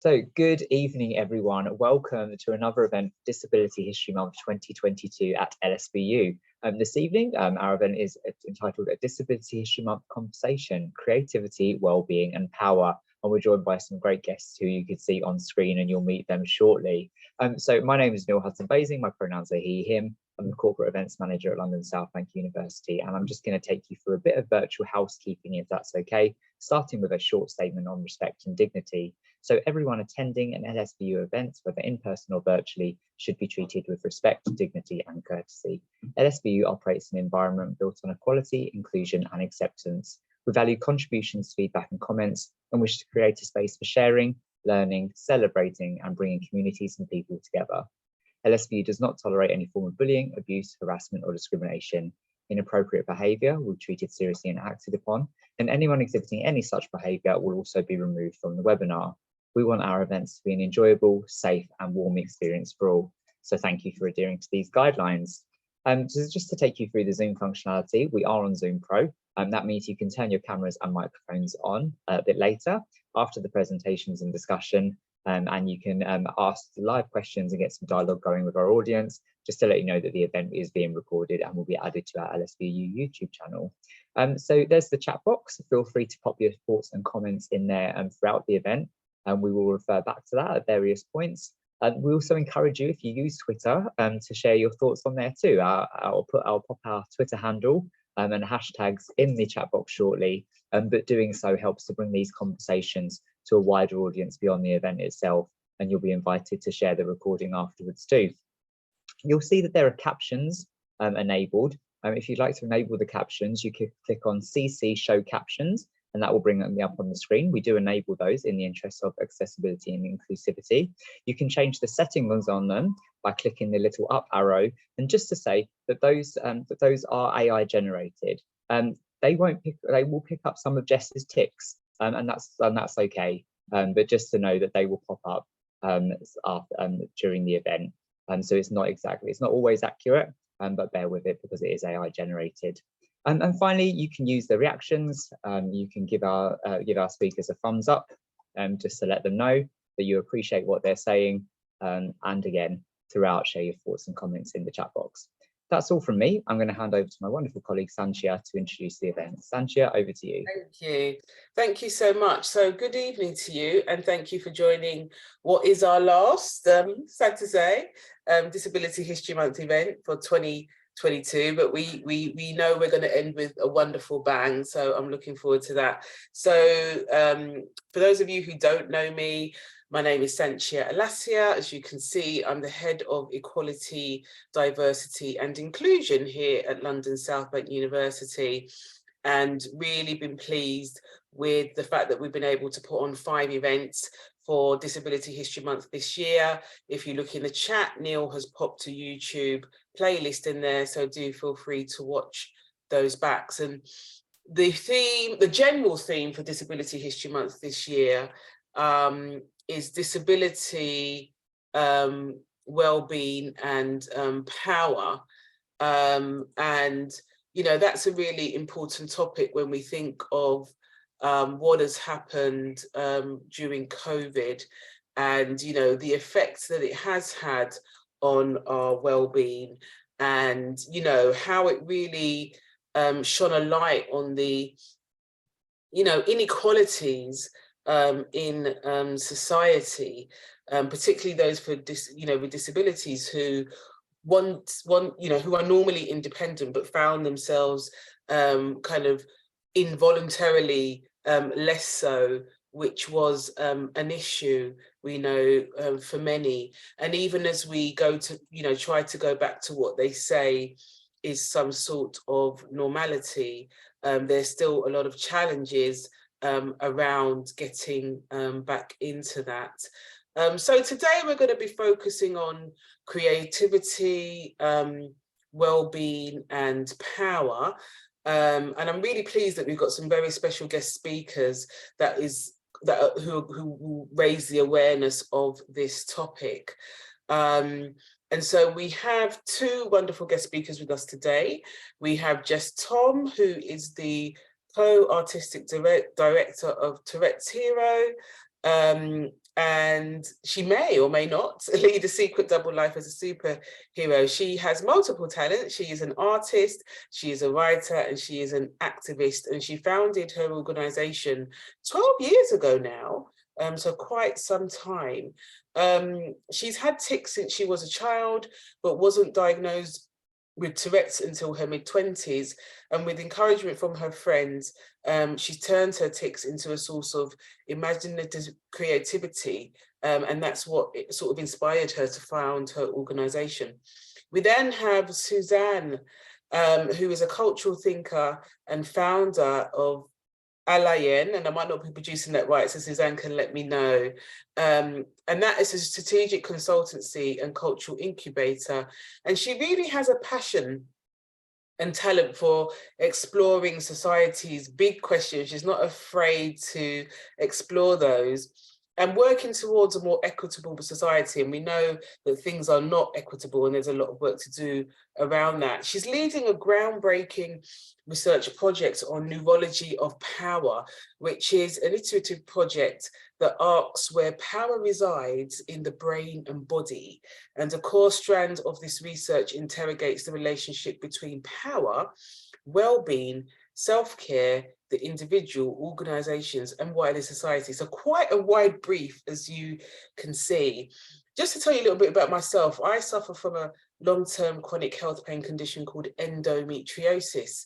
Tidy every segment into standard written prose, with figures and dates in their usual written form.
So good evening, everyone. Welcome to another event, Disability History Month 2022 at LSBU. This evening, our event is entitled A Disability History Month Conversation, Creativity, Wellbeing and Power. And we're joined by some great guests who you can see on screen and you'll meet them shortly. So my name is Neil Hudson-Basing, my pronouns are he, him. I'm the Corporate Events Manager at London South Bank University, and I'm just going to take you through a bit of virtual housekeeping, if that's okay, starting with a short statement on respect and dignity. So everyone attending an LSBU event, whether in person or virtually, should be treated with respect, dignity and courtesy. LSBU operates an environment built on equality, inclusion and acceptance. We value contributions, feedback and comments, and wish to create a space for sharing, learning, celebrating and bringing communities and people together. LSBU does not tolerate any form of bullying, abuse, harassment or discrimination. Inappropriate behaviour will be treated seriously and acted upon, and anyone exhibiting any such behaviour will also be removed from the webinar. We want our events to be an enjoyable, safe and warm experience for all. So thank you for adhering to these guidelines. So just to take you through the Zoom functionality, we are on Zoom Pro. That means you can turn your cameras and microphones on a bit later after the presentations and discussion. And you can ask live questions and get some dialogue going with our audience, just to let you know that the event is being recorded and will be added to our LSBU YouTube channel. So there's the chat box. Feel free to pop your thoughts and comments in there throughout the event, and we will refer back to that at various points. We also encourage you, if you use Twitter, to share your thoughts on there too. I'll pop our Twitter handle and hashtags in the chat box shortly, but doing so helps to bring these conversations to a wider audience beyond the event itself, and you'll be invited to share the recording afterwards too. You'll see that there are captions enabled. If you'd like to enable the captions, you can click on CC Show Captions, and that will bring them up on the screen. We do enable those in the interest of accessibility and inclusivity. You can change the settings on them by clicking the little up arrow, and just to say that those are AI generated. They will pick up some of Jess's tics, and that's okay. But just to know that they will pop up during the event. So it's not always accurate, but bear with it because it is AI generated. And finally, you can use the reactions. You can give our speakers a thumbs up, just to let them know that you appreciate what they're saying. And again, throughout, share your thoughts and comments in the chat box. That's all from me. I'm going to hand over to my wonderful colleague Sanchia to introduce the event. Sanchia, over to you. Thank you. Thank you so much. So good evening to you, and thank you for joining what is our last, sad to say, Disability History Month event for 2022, but we know we're going to end with a wonderful bang, so I'm looking forward to that. So for those of you who don't know me, my name is Suzanne Alleyene. As you can see, I'm the Head of Equality, Diversity and Inclusion here at London South Bank University, and really been pleased with the fact that we've been able to put on 5 events for Disability History Month this year. If you look in the chat, Neil has popped a YouTube playlist in there, so do feel free to watch those backs. And the general theme for Disability History Month this year is disability, well-being and power. And, you know, that's a really important topic when we think of what has happened during COVID and, you know, the effects that it has had on our well-being, and, you know, how it really shone a light on the, you know, inequalities in society, particularly those for with disabilities who who are normally independent but found themselves kind of involuntarily less so, which was an issue we know for many. And even as we go to try to go back to what they say is some sort of normality, there's still a lot of challenges around getting back into that. So today we're going to be focusing on creativity, well-being and power. And I'm really pleased that we've got some very special guest speakers who will raise the awareness of this topic. And so we have 2 wonderful guest speakers with us today. We have Jess Thom, who is the co-artistic director of Touretteshero, And she may or may not lead a secret double life as a superhero. She has multiple talents. She is an artist, she is a writer, and she is an activist. And she founded her organization 12 years ago now, so quite some time. She's had tics since she was a child, but wasn't diagnosed with Tourette's until her mid-20s, and with encouragement from her friends, she's turned her tics into a source of imaginative creativity, and that's what it sort of inspired her to found her organisation. We then have Suzanne, who is a cultural thinker and founder of Alleyne, and I might not be producing that right, so Suzanne can let me know. And that is a strategic consultancy and cultural incubator. And she really has a passion and talent for exploring society's big questions. She's not afraid to explore those and working towards a more equitable society. And we know that things are not equitable and there's a lot of work to do around that. She's leading a groundbreaking research project on Neurology of Power, which is an iterative project that asks where power resides in the brain and body. And a core strand of this research interrogates the relationship between power, well-being, self-care, the individual, organisations, and wider society. So quite a wide brief, as you can see. Just to tell you a little bit about myself, I suffer from a long-term chronic health pain condition called endometriosis,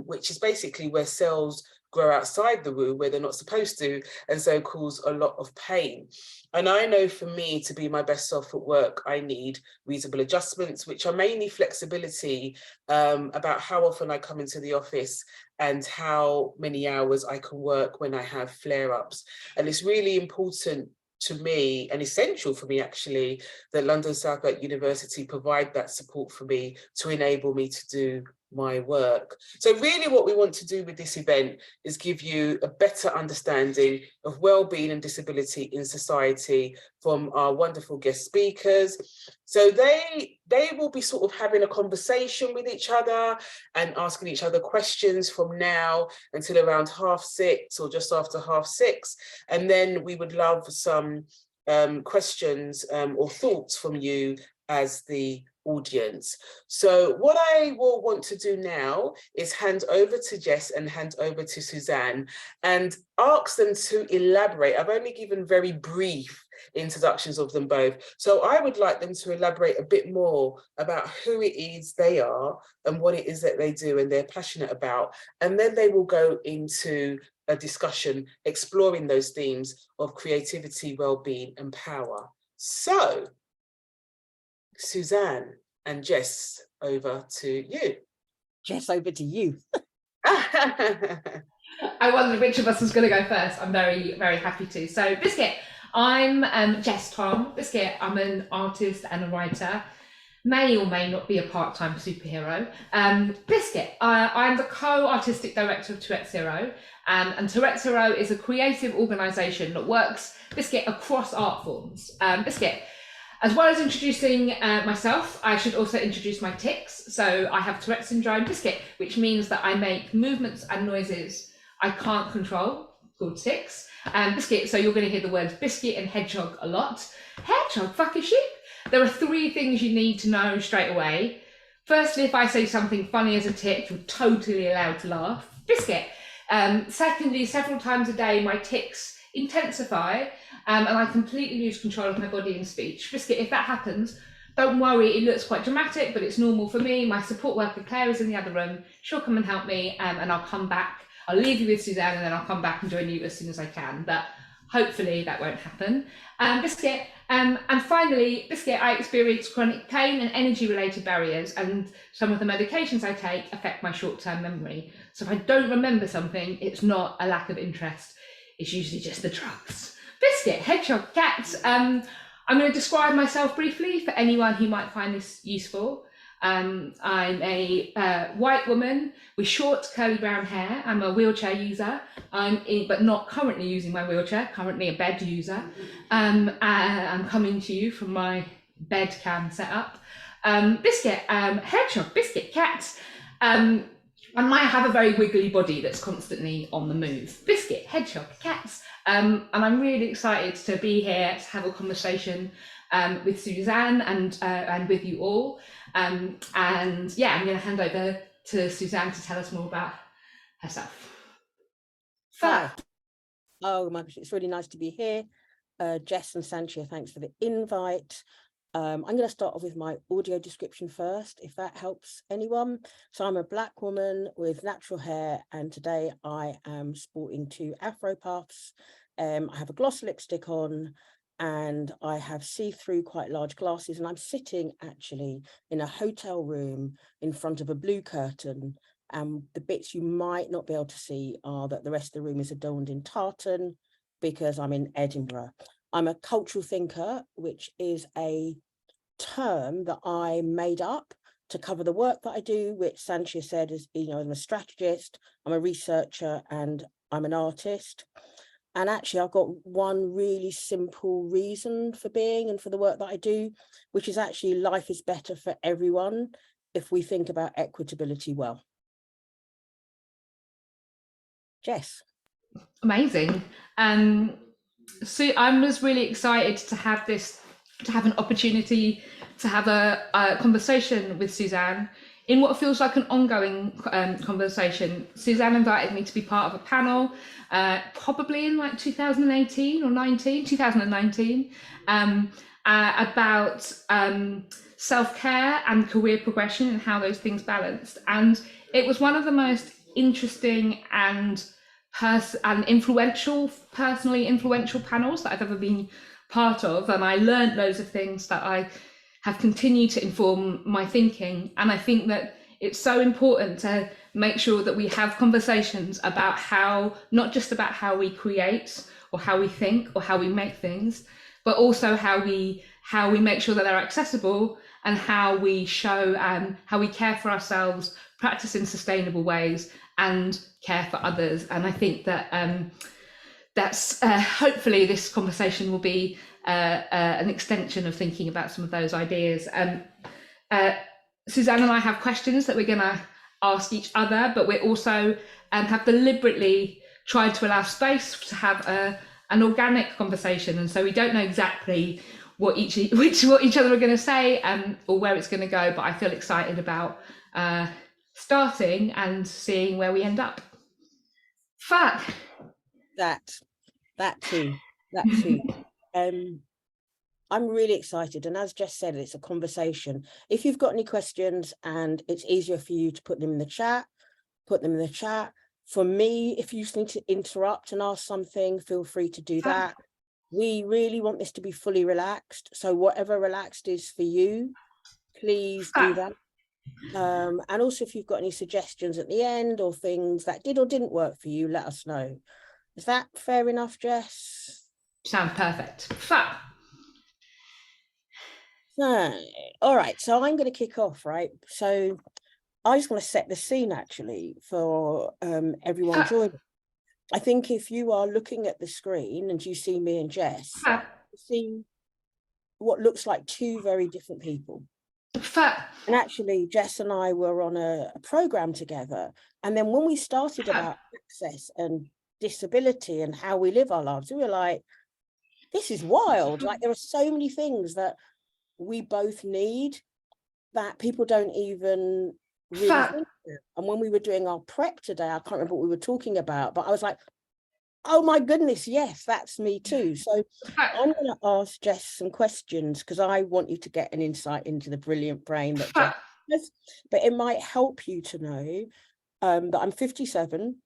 which is basically where cells grow outside the womb where they're not supposed to, and so cause a lot of pain. And I know for me to be my best self at work, I need reasonable adjustments, which are mainly flexibility about how often I come into the office and how many hours I can work when I have flare-ups. And it's really important to me and essential for me actually that London Southgate University provide that support for me to enable me to do my work. So really what we want to do with this event is give you a better understanding of well-being and disability in society from our wonderful guest speakers. So they will be sort of having a conversation with each other and asking each other questions from now until around 6:30 or just after 6:30. And then we would love some questions or thoughts from you as the audience. So what I will want to do now is hand over to Jess and hand over to Suzanne and ask them to elaborate. I've only given very brief introductions of them both. So I would like them to elaborate a bit more about who it is they are and what it is that they do and they're passionate about. And then they will go into a discussion exploring those themes of creativity, well-being and power. So Suzanne and Jess, over to you. Jess, over to you. I wondered which of us was going to go first. I'm very, very happy to. So Biscuit, I'm Jess Thom. Biscuit, I'm an artist and a writer. May or may not be a part-time superhero. Biscuit, I'm the co-artistic director of Touretteshero. And Touretteshero is a creative organisation that works, Biscuit, across art forms. Biscuit, as well as introducing myself, I should also introduce my tics. So I have Tourette's syndrome, Biscuit, which means that I make movements and noises I can't control, called tics. Biscuit, so you're going to hear the words biscuit and hedgehog a lot. Hedgehog, fuck a sheep. There are 3 things you need to know straight away. Firstly, if I say something funny as a tic, you're totally allowed to laugh. Biscuit. Secondly, several times a day, my tics intensify and I completely lose control of my body and speech. Biscuit, if that happens, don't worry, it looks quite dramatic, but it's normal for me. My support worker Claire is in the other room. She'll come and help me and I'll come back. I'll leave you with Suzanne and then I'll come back and join you as soon as I can. But hopefully that won't happen. Biscuit, and finally, Biscuit, I experience chronic pain and energy-related barriers, and some of the medications I take affect my short-term memory. So if I don't remember something, it's not a lack of interest. It's usually just the drugs. Biscuit, hedgehog, cat. I'm going to describe myself briefly for anyone who might find this useful. I'm a white woman with short curly brown hair. I'm a wheelchair user, but not currently using my wheelchair, currently a bed user. I'm coming to you from my bed cam setup. Biscuit, hedgehog, Biscuit, cat. I might have a very wiggly body that's constantly on the move. Biscuit, hedgehog, cats. And I'm really excited to be here to have a conversation with Suzanne and with you all. And yeah, I'm going to hand over to Suzanne to tell us more about herself. Hi. Oh my gosh, it's really nice to be here. Jess and Sanchia, thanks for the invite. I'm going to start off with my audio description first, if that helps anyone. So I'm a Black woman with natural hair, and today I am sporting 2 afro puffs. I have a gloss lipstick on, and I have see-through quite large glasses, and I'm sitting actually in a hotel room in front of a blue curtain. The bits you might not be able to see are that the rest of the room is adorned in tartan because I'm in Edinburgh. I'm a cultural thinker, which is a term that I made up to cover the work that I do, which Sanchia said is, you know, I'm a strategist, I'm a researcher, and I'm an artist. And actually, I've got one really simple reason for being and for the work that I do, which is actually life is better for everyone if we think about equitability well. Jess. Amazing. So I was really excited to have an opportunity to have a conversation with Suzanne in what feels like an ongoing conversation. Suzanne invited me to be part of a panel, probably in like 2018 or 2019, about self-care and career progression and how those things balanced. And it was one of the most interesting and personally influential panels that I've ever been part of, and I learned loads of things that I have continued to inform my thinking. And I think that it's so important to make sure that we have conversations about not just about how we create or how we think or how we make things, but also how we make sure that they're accessible and how we show how we care for ourselves, practice in sustainable ways, and care for others. And I think that that's hopefully this conversation will be an extension of thinking about some of those ideas. Suzanne and I have questions that we're going to ask each other, but we're also have deliberately tried to allow space to have an organic conversation, and so we don't know exactly what each other are going to say or where it's going to go, but I feel excited about starting and seeing where we end up. Fuck. That too. I'm really excited, and as Jess said, it's a conversation. If you've got any questions and it's easier for you to put them in the chat, put them in the chat. For me, if you just need to interrupt and ask something, feel free to do that. We really want this to be fully relaxed, so whatever relaxed is for you, please do that. And also, if you've got any suggestions at the end or things that did or didn't work for you, let us know. Is that fair enough, Jess? Sounds perfect. So, all right, so I'm going to kick off, right? So I just want to set the scene actually for everyone joining. I think if you are looking at the screen and you see me and Jess, you see what looks like 2 very different people. And actually, Jess and I were on a program together. And then when we started about access and disability and how we live our lives, we were like, this is wild. Like, there are so many things that we both need that people don't even really think about. And when we were doing our prep today, I can't remember what we were talking about, but I was like, oh my goodness, yes, that's me too. So I'm going to ask Jess some questions because I want you to get an insight into the brilliant brain that Jess has, but it might help you to know that I'm 57.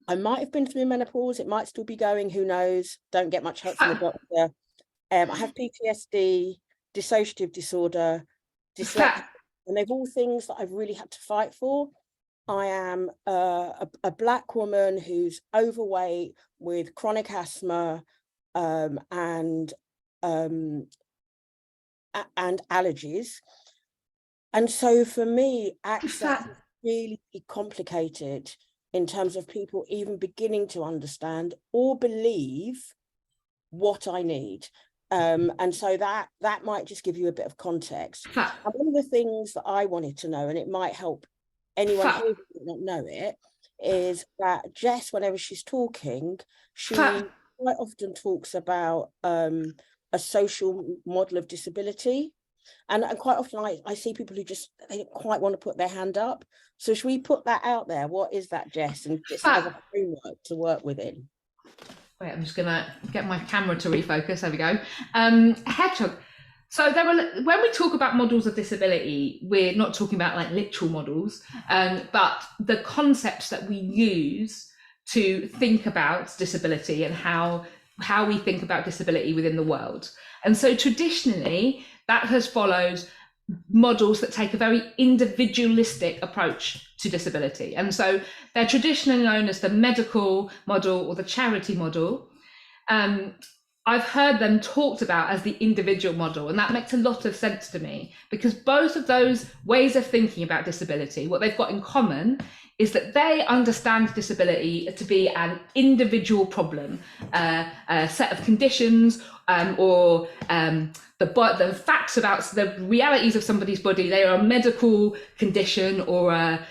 I might have been through menopause. It might still be going, who knows? Don't get much help from the doctor. I have PTSD, dissociative disorder, dyslexia, and they're all things that I've really had to fight for. I am a Black woman who's overweight with chronic asthma and allergies. And so for me, access is really complicated in terms of people even beginning to understand or believe what I need. And so that might just give you a bit of context. And one of the things that I wanted to know, and it might help anyone here who does not know it, is that Jess, whenever she's talking, she quite often talks about a social model of disability. And quite often I see people who just, they don't quite want to put their hand up. So should we put that out there? What is that, Jess? And just as a framework to work within. Wait, I'm just gonna get my camera to refocus. There we go. Hedgehog. So when we talk about models of disability, we're not talking about like literal models, but the concepts that we use to think about disability and how we think about disability within the world. And so traditionally, that has followed models that take a very individualistic approach to disability. And so they're traditionally known as the medical model or the charity model. I've heard them talked about as the individual model, and that makes a lot of sense to me, because both of those ways of thinking about disability, what they've got in common is that they understand disability to be an individual problem, a set of conditions or the facts about the realities of somebody's body. They are a medical condition, or a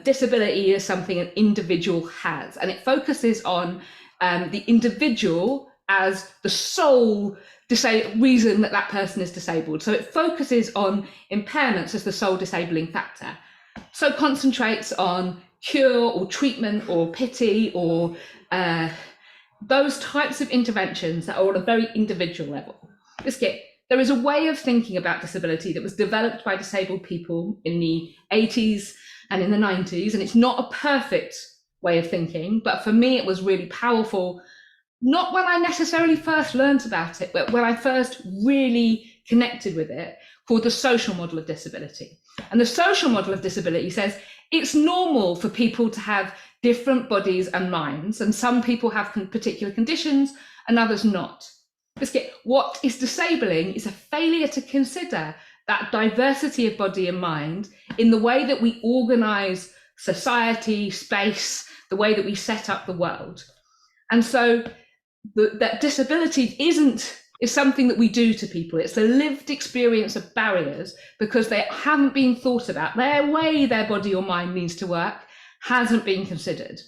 disability is something an individual has, and it focuses on the individual as the sole reason that person is disabled. So it focuses on impairments as the sole disabling factor. So concentrates on cure or treatment or pity or those types of interventions that are on a very individual level. There is a way of thinking about disability that was developed by disabled people in the 80s and in the 90s, and it's not a perfect way of thinking, but for me it was really powerful, not when I necessarily first learned about it, but when I first really connected with it, called the social model of disability. And the social model of disability says it's normal for people to have different bodies and minds, and some people have particular conditions and others not. What is disabling is a failure to consider that diversity of body and mind in the way that we organize society, space, the way that we set up the world. And so that disability is something that we do to people. It's the lived experience of barriers because they haven't been thought about. Their way their body or mind needs to work hasn't been considered.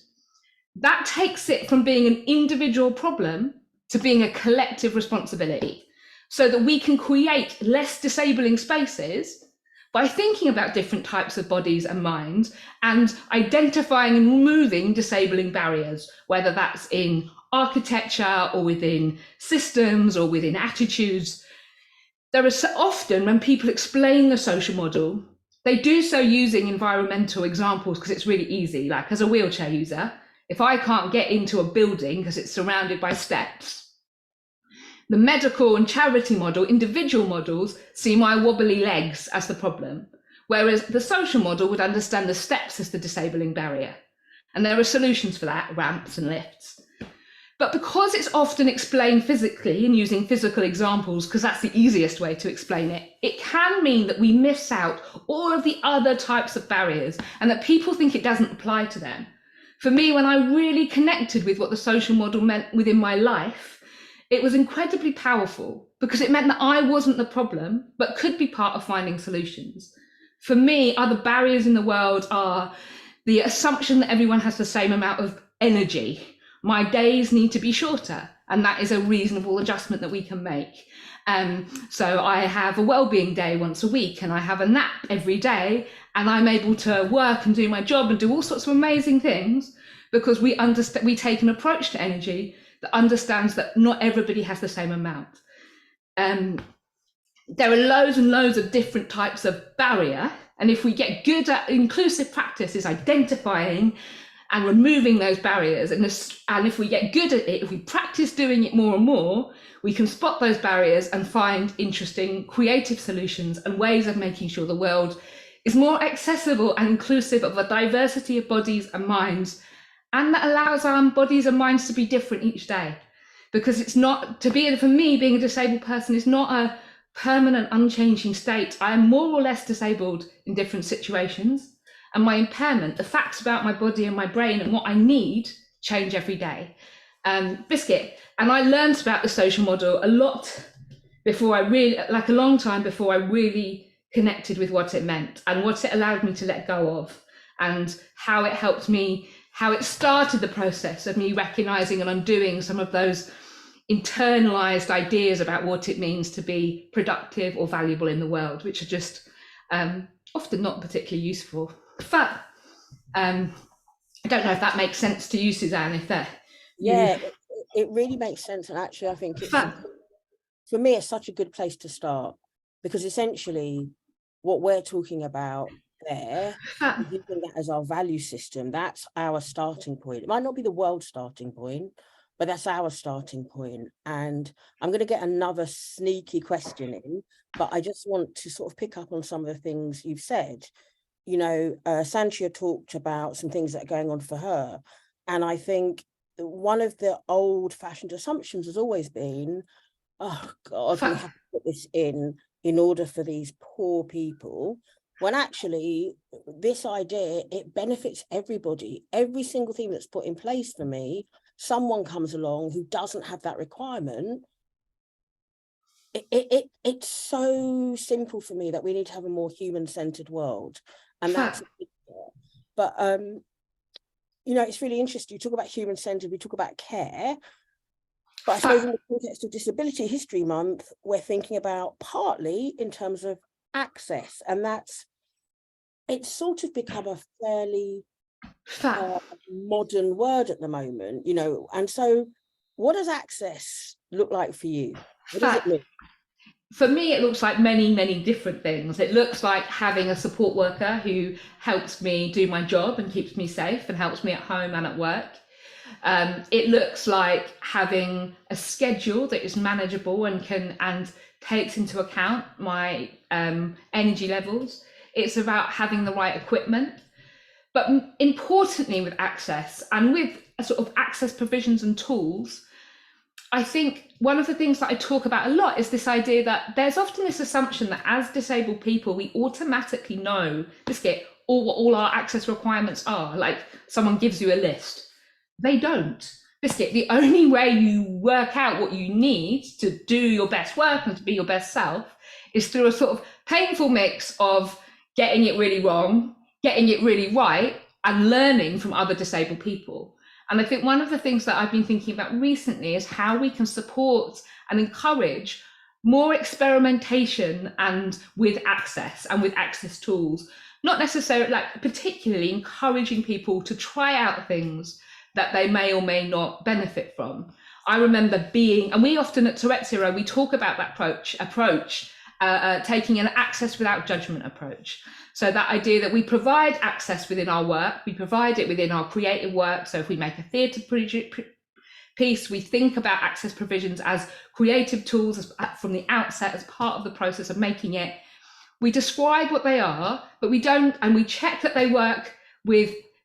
That takes it from being an individual problem to being a collective responsibility, so that we can create less disabling spaces by thinking about different types of bodies and minds and identifying and removing disabling barriers, whether that's in architecture or within systems or within attitudes. There is often, when people explain the social model, they do so using environmental examples because it's really easy. Like as a wheelchair user, if I can't get into a building because it's surrounded by steps, the medical and charity model, individual models, see my wobbly legs as the problem, whereas the social model would understand the steps as the disabling barrier. And there are solutions for that, ramps and lifts. But because it's often explained physically and using physical examples, because that's the easiest way to explain it, it can mean that we miss out all of the other types of barriers and that people think it doesn't apply to them. For me, when I really connected with what the social model meant within my life, it was incredibly powerful because it meant that I wasn't the problem, but could be part of finding solutions. For me, other barriers in the world are the assumption that everyone has the same amount of energy. My days need to be shorter, and that is a reasonable adjustment that we can make. So I have a Wellbeing day once a week, and I have a nap every day, and I'm able to work and do my job and do all sorts of amazing things because we take an approach to energy that understands that not everybody has the same amount. There are loads and loads of different types of barrier, and if we get good at inclusive practices, identifying and removing those barriers, and if we get good at it, if we practice doing it more and more, we can spot those barriers and find interesting creative solutions and ways of making sure the world is more accessible and inclusive of a diversity of bodies and minds, and that allows our bodies and minds to be different each day. Because it's not, for me, being a disabled person is not a permanent, unchanging state. I am more or less disabled in different situations. And my impairment, the facts about my body and my brain and what I need change every day. Biscuit. And I learned about the social model a lot before a long time before I really connected with what it meant and what it allowed me to let go of. and how it helped me, how it started the process of me recognizing and undoing some of those internalized ideas about what it means to be productive or valuable in the world, which are just often not particularly useful. But I don't know if that makes sense to you, Suzanne, if that... Yeah, it really makes sense. And actually, I think it's, for me, it's such a good place to start, because essentially what we're talking about there, using that as our value system, that's our starting point. It might not be the world's starting point, but that's our starting point. And I'm going to get another sneaky question in, but I just want to sort of pick up on some of the things you've said. You know, Sanchia talked about some things that are going on for her. And I think one of the old-fashioned assumptions has always been, oh God, we have to put this in order for these poor people, when actually this idea, it benefits everybody. Every single thing that's put in place for me, someone comes along who doesn't have that requirement. It's so simple for me that we need to have a more human-centered world. And that's, but you know, it's really interesting. You talk about human-centered, we talk about care, but I suppose in the context of Disability History Month, we're thinking about partly in terms of access, and it's sort of become a fairly modern word at the moment, you know. And so what does access look like for you? What does it mean? For me, it looks like many, many different things. It looks like having a support worker who helps me do my job and keeps me safe and helps me at home and at work. It looks like having a schedule that is manageable and takes into account my energy levels. It's about having the right equipment. But importantly, with access and with a sort of access provisions and tools, I think one of the things that I talk about a lot is this idea that there's often this assumption that as disabled people, we automatically know what all our access requirements are. Like someone gives you a list. They don't. The only way you work out what you need to do your best work and to be your best self is through a sort of painful mix of getting it really wrong, getting it really right, and learning from other disabled people. And I think one of the things that I've been thinking about recently is how we can support and encourage more experimentation and with access tools, not necessarily, like particularly encouraging people to try out things that they may or may not benefit from. I remember and we often at Touretteshero, we talk about that approach, taking an access without judgment approach. So that idea that we provide access within our work, we provide it within our creative work. So if we make a theatre piece, we think about access provisions as creative tools from the outset as part of the process of making it. We describe what they are, but we don't, and we check that they work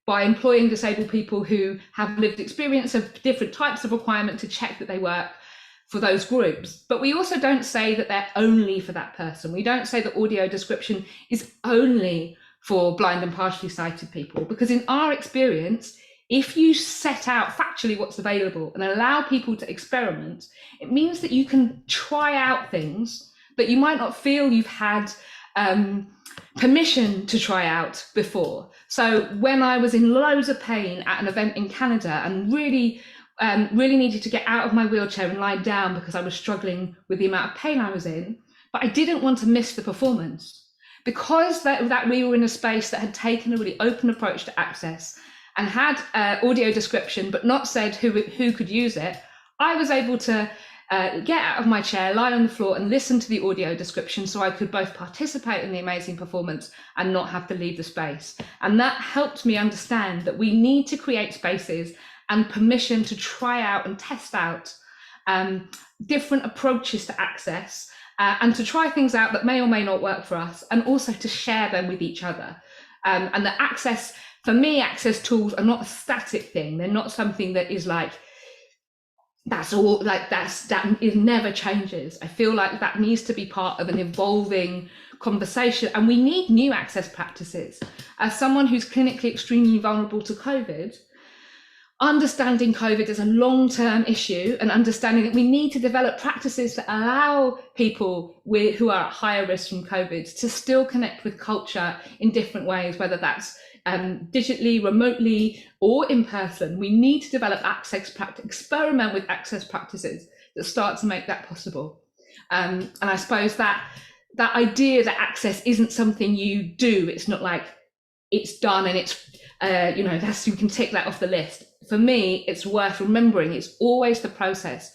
by employing disabled people who have lived experience of different types of requirement to check that they work for those groups. But we also don't say that they're only for that person. We don't say that audio description is only for blind and partially sighted people, because in our experience, if you set out factually what's available and allow people to experiment, it means that you can try out things that you might not feel you've had permission to try out before. So when I was in loads of pain at an event in Canada and really needed to get out of my wheelchair and lie down because I was struggling with the amount of pain I was in, but I didn't want to miss the performance. Because that we were in a space that had taken a really open approach to access and had audio description, but not said who could use it, I was able to get out of my chair, lie on the floor and listen to the audio description so I could both participate in the amazing performance and not have to leave the space. And that helped me understand that we need to create spaces and permission to try out and test out different approaches to access and to try things out that may or may not work for us, and also to share them with each other. And the access, for me, access tools are not a static thing. They're not something that is like, that's all, like that it never changes. I feel like that needs to be part of an evolving conversation, and we need new access practices. As someone who's clinically extremely vulnerable to COVID, understanding COVID as a long-term issue and understanding that we need to develop practices that allow people who are at higher risk from COVID to still connect with culture in different ways, whether that's digitally, remotely, or in person. We need to develop access practice, experiment with access practices that start to make that possible. And I suppose that idea that access isn't something you do, it's not like it's done and it's, you know, that's, you can tick that off the list. For me, it's worth remembering it's always the process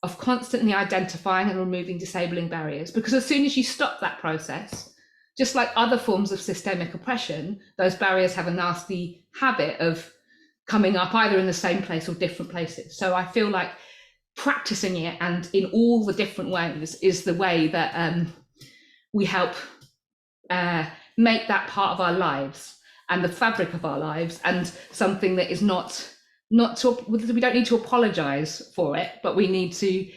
of constantly identifying and removing disabling barriers, because as soon as you stop that process, just like other forms of systemic oppression, those barriers have a nasty habit of coming up either in the same place or different places. So I feel like practicing it and in all the different ways is the way that we help make that part of our lives and the fabric of our lives, and something that is not to, we don't need to apologize for it, but we need to,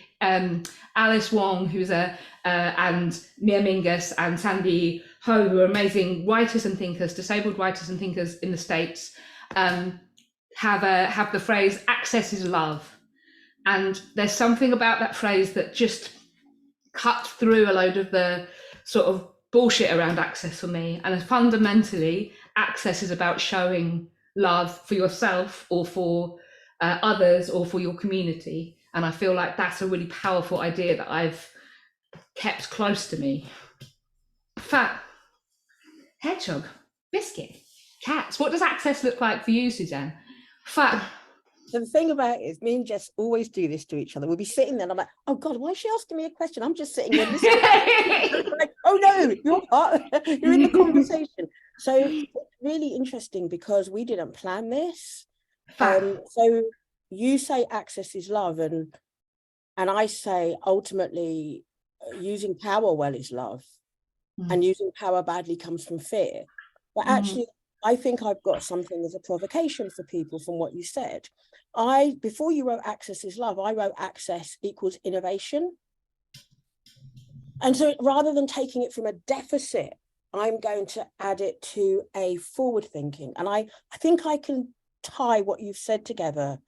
Alice Wong, who's and Mia Mingus and Sandy Ho, who are amazing writers and thinkers, disabled writers and thinkers in the States, have the phrase, access is love. And there's something about that phrase that just cuts through a load of the sort of bullshit around access for me. And fundamentally, access is about showing love for yourself or for others or for your community. And I feel like that's a really powerful idea that I've kept close to me. Fat, hedgehog, biscuit, cats. What does access look like for you, Suzanne? Fat. So the thing about it is, me and Jess always do this to each other. We'll be sitting there and I'm like, oh God, why is she asking me a question? I'm just sitting there listening. Like, oh no, you're in the conversation. So it's really interesting because we didn't plan this. So you say access is love, and I say ultimately using power well is love, and using power badly comes from fear. But actually, I think I've got something as a provocation for people from what you said. Before you wrote access is love, I wrote access equals innovation. And so rather than taking it from a deficit, I'm going to add it to a forward thinking. And I think I can tie what you've said together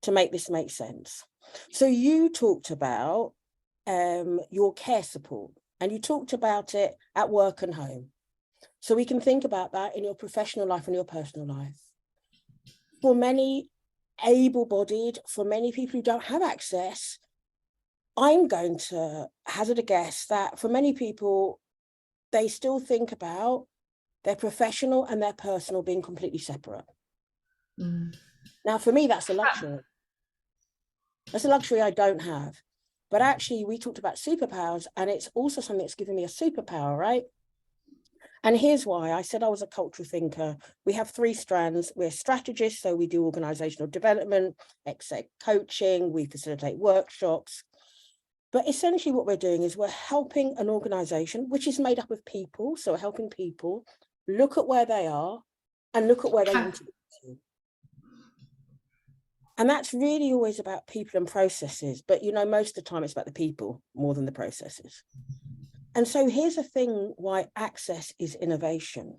to make this make sense. So you talked about your care support, and you talked about it at work and home. So we can think about that in your professional life and your personal life. For many able-bodied, for many people who don't have access, I'm going to hazard a guess that for many people, they still think about their professional and their personal being completely separate. Now, for me, that's a luxury. That's a luxury I don't have. But actually, we talked about superpowers, and it's also something that's given me a superpower, right? And here's why. I said I was a cultural thinker. We have 3 strands. We're strategists, so we do organizational development, exec coaching, we facilitate workshops. But essentially what we're doing is we're helping an organization, which is made up of people. So we're helping people look at where they are and look at where they want to be. And that's really always about people and processes. But, you know, most of the time it's about the people more than the processes. And so here's the thing why access is innovation.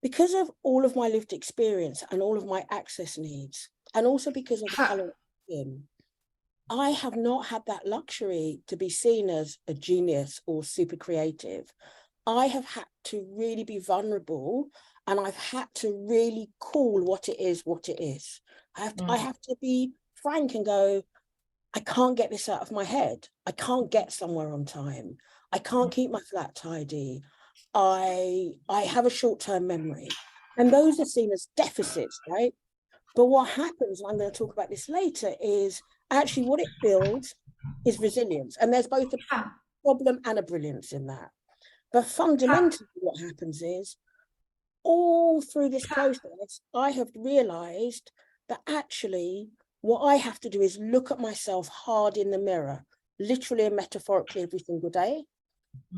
Because of all of my lived experience and all of my access needs, and also because of the color of my skin, I have not had that luxury to be seen as a genius or super creative. I have had to really be vulnerable, and I've had to really call what it is, what it is. I have to be frank and go, I can't get this out of my head. I can't get somewhere on time. I can't keep my flat tidy. I have a short-term memory. And those are seen as deficits, right? But what happens, and I'm going to talk about this later, is actually what it builds is resilience. And there's both a problem and a brilliance in that. But fundamentally what happens is, all through this process, I have realized that actually what I have to do is look at myself hard in the mirror, literally and metaphorically every single day,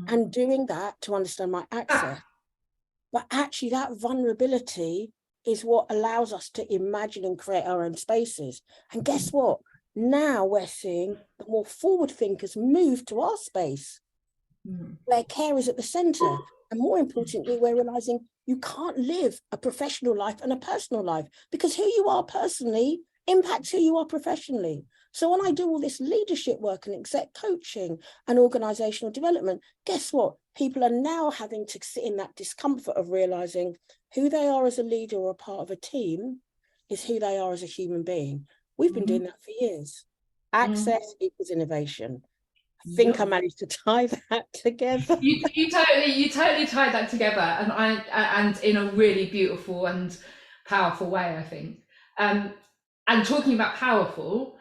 and doing that to understand my access. But actually that vulnerability is what allows us to imagine and create our own spaces. And guess what? Now we're seeing the more forward thinkers move to our space, where care is at the center. And more importantly, we're realizing you can't live a professional life and a personal life, because who you are personally impacts who you are professionally. So when I do all this leadership work and exec coaching and organizational development, guess what? People are now having to sit in that discomfort of realizing who they are as a leader or a part of a team is who they are as a human being. We've been doing that for years. Access equals innovation. I think I managed to tie that together. You totally tied that together, and in a really beautiful and powerful way, I think. And talking about powerful,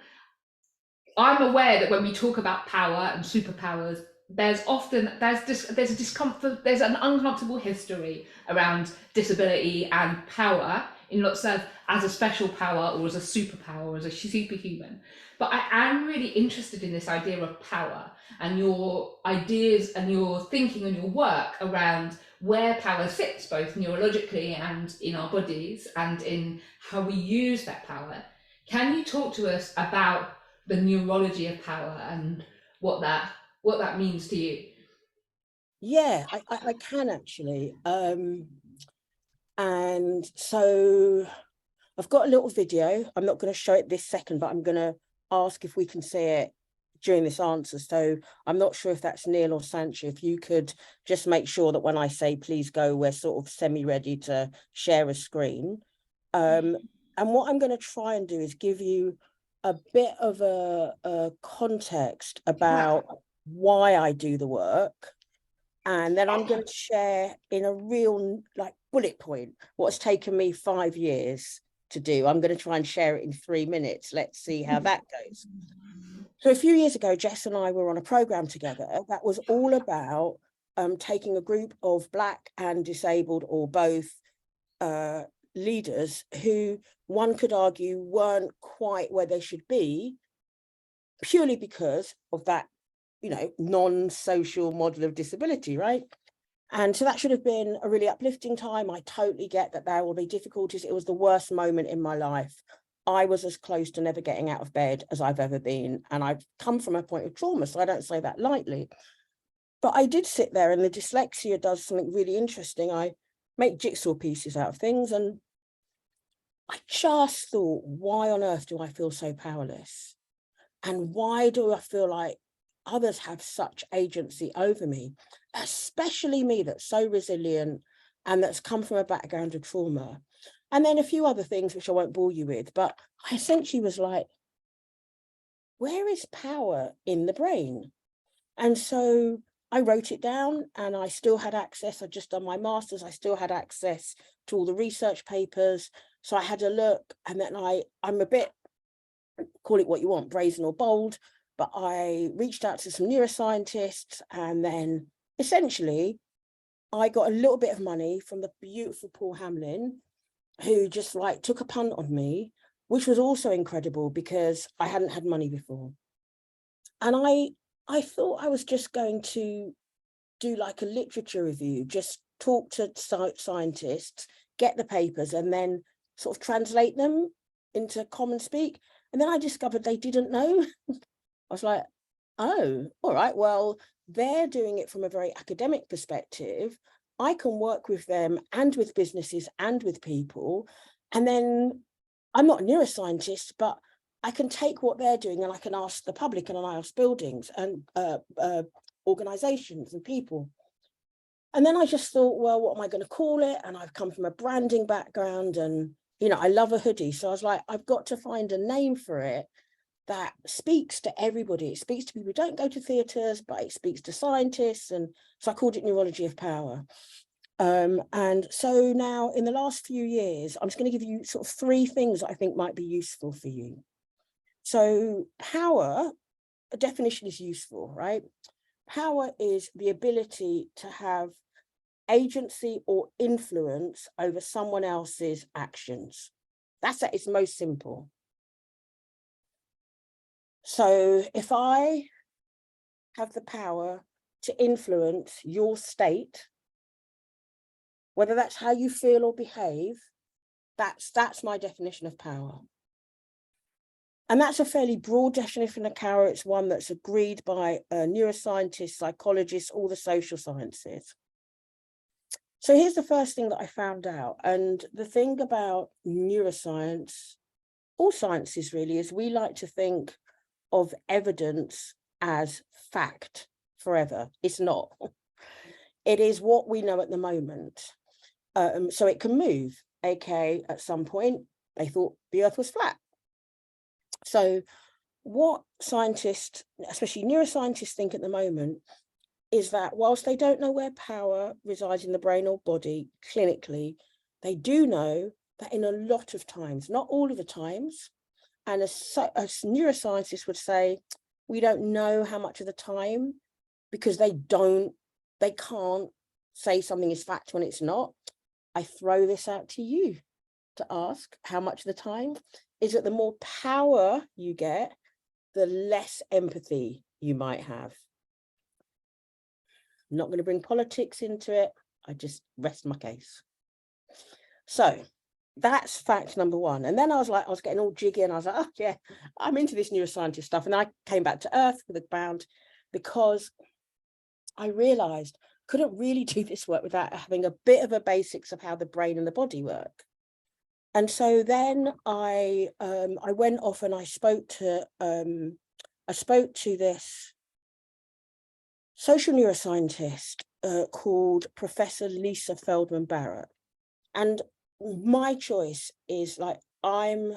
I'm aware that when we talk about power and superpowers, there's a discomfort, there's an uncomfortable history around disability and power in lots of as a special power or as a superpower or as a superhuman. But I am really interested in this idea of power and your ideas and your thinking and your work around where power sits, both neurologically and in our bodies and in how we use that power. Can you talk to us about the neurology of power and what that means to you? Yeah, I can actually. And so I've got a little video. I'm not going to show it this second, but I'm going to ask if we can see it during this answer. So I'm not sure if that's Neil or Sancho. If you could just make sure that when I say please go, we're sort of semi-ready to share a screen. And what I'm going to try and do is give you a bit of a context about why I do the work. And then I'm going to share in a real like bullet point what's taken me 5 years to do. I'm going to try and share it in 3 minutes. Let's see how that goes. So a few years ago, Jess and I were on a program together that was all about taking a group of Black and disabled or both leaders who one could argue weren't quite where they should be purely because of that, you know, non-social model of disability, right? And so that should have been a really uplifting time. I totally get that there will be difficulties. It was the worst moment in my life. I was as close to never getting out of bed as I've ever been. And I've come from a point of trauma, so I don't say that lightly. But I did sit there, and the dyslexia does something really interesting. I make jigsaw pieces out of things, and I just thought, why on earth do I feel so powerless? And why do I feel like others have such agency over me, especially me that's so resilient and that's come from a background of trauma? And then a few other things which I won't bore you with, but I essentially was like, where is power in the brain? And so I wrote it down, and I still had access. I'd just done my master's. I still had access to all the research papers. So I had a look, and then I'm a bit, call it what you want, brazen or bold, but I reached out to some neuroscientists, and then essentially I got a little bit of money from the beautiful Paul Hamlin, who just like took a punt on me, which was also incredible because I hadn't had money before. And I thought I was just going to do like a literature review, just talk to scientists, get the papers, and then sort of translate them into common speak. And then I discovered they didn't know. I was like, oh, all right, well, they're doing it from a very academic perspective. I can work with them and with businesses and with people. And then I'm not a neuroscientist, but I can take what they're doing and I can ask the public, and I ask buildings and organizations and people. And then I just thought, well, what am I going to call it? And I've come from a branding background, and, you know, I love a hoodie. So I was like, I've got to find a name for it that speaks to everybody. It speaks to people who don't go to theatres, but it speaks to scientists. And so I called it Neurology of Power. And so now in the last few years, I'm just going to give you sort of 3 things that I think might be useful for you. So power, a definition is useful, right? Power is the ability to have agency or influence over someone else's actions. That's at its most simple. So if I have the power to influence your state, whether that's how you feel or behave, that's my definition of power. And that's a fairly broad definition of power. It's one that's agreed by neuroscientists, psychologists, all the social sciences. So here's the first thing that I found out. And the thing about neuroscience, all sciences really, is we like to think of evidence as fact forever. It's not. It is what we know at the moment. So it can move. Okay, at some point, they thought the Earth was flat. So what scientists, especially neuroscientists, think at the moment is that whilst they don't know where power resides in the brain or body clinically, they do know that in a lot of times, not all of the times, and as neuroscientists would say, we don't know how much of the time, because they can't say something is fact when it's not. I throw this out to you to ask how much of the time is that the more power you get, the less empathy you might have. I'm not going to bring politics into it. I just rest my case. So that's fact number one. And then I was getting all jiggy and I was like, oh yeah, I'm into this neuroscientist stuff. And I came back to earth with a bound because I realized I couldn't really do this work without having a bit of a basics of how the brain and the body work. And so then I went off and I spoke to this social neuroscientist called Professor Lisa Feldman-Barrett. And my choice is, like, I'm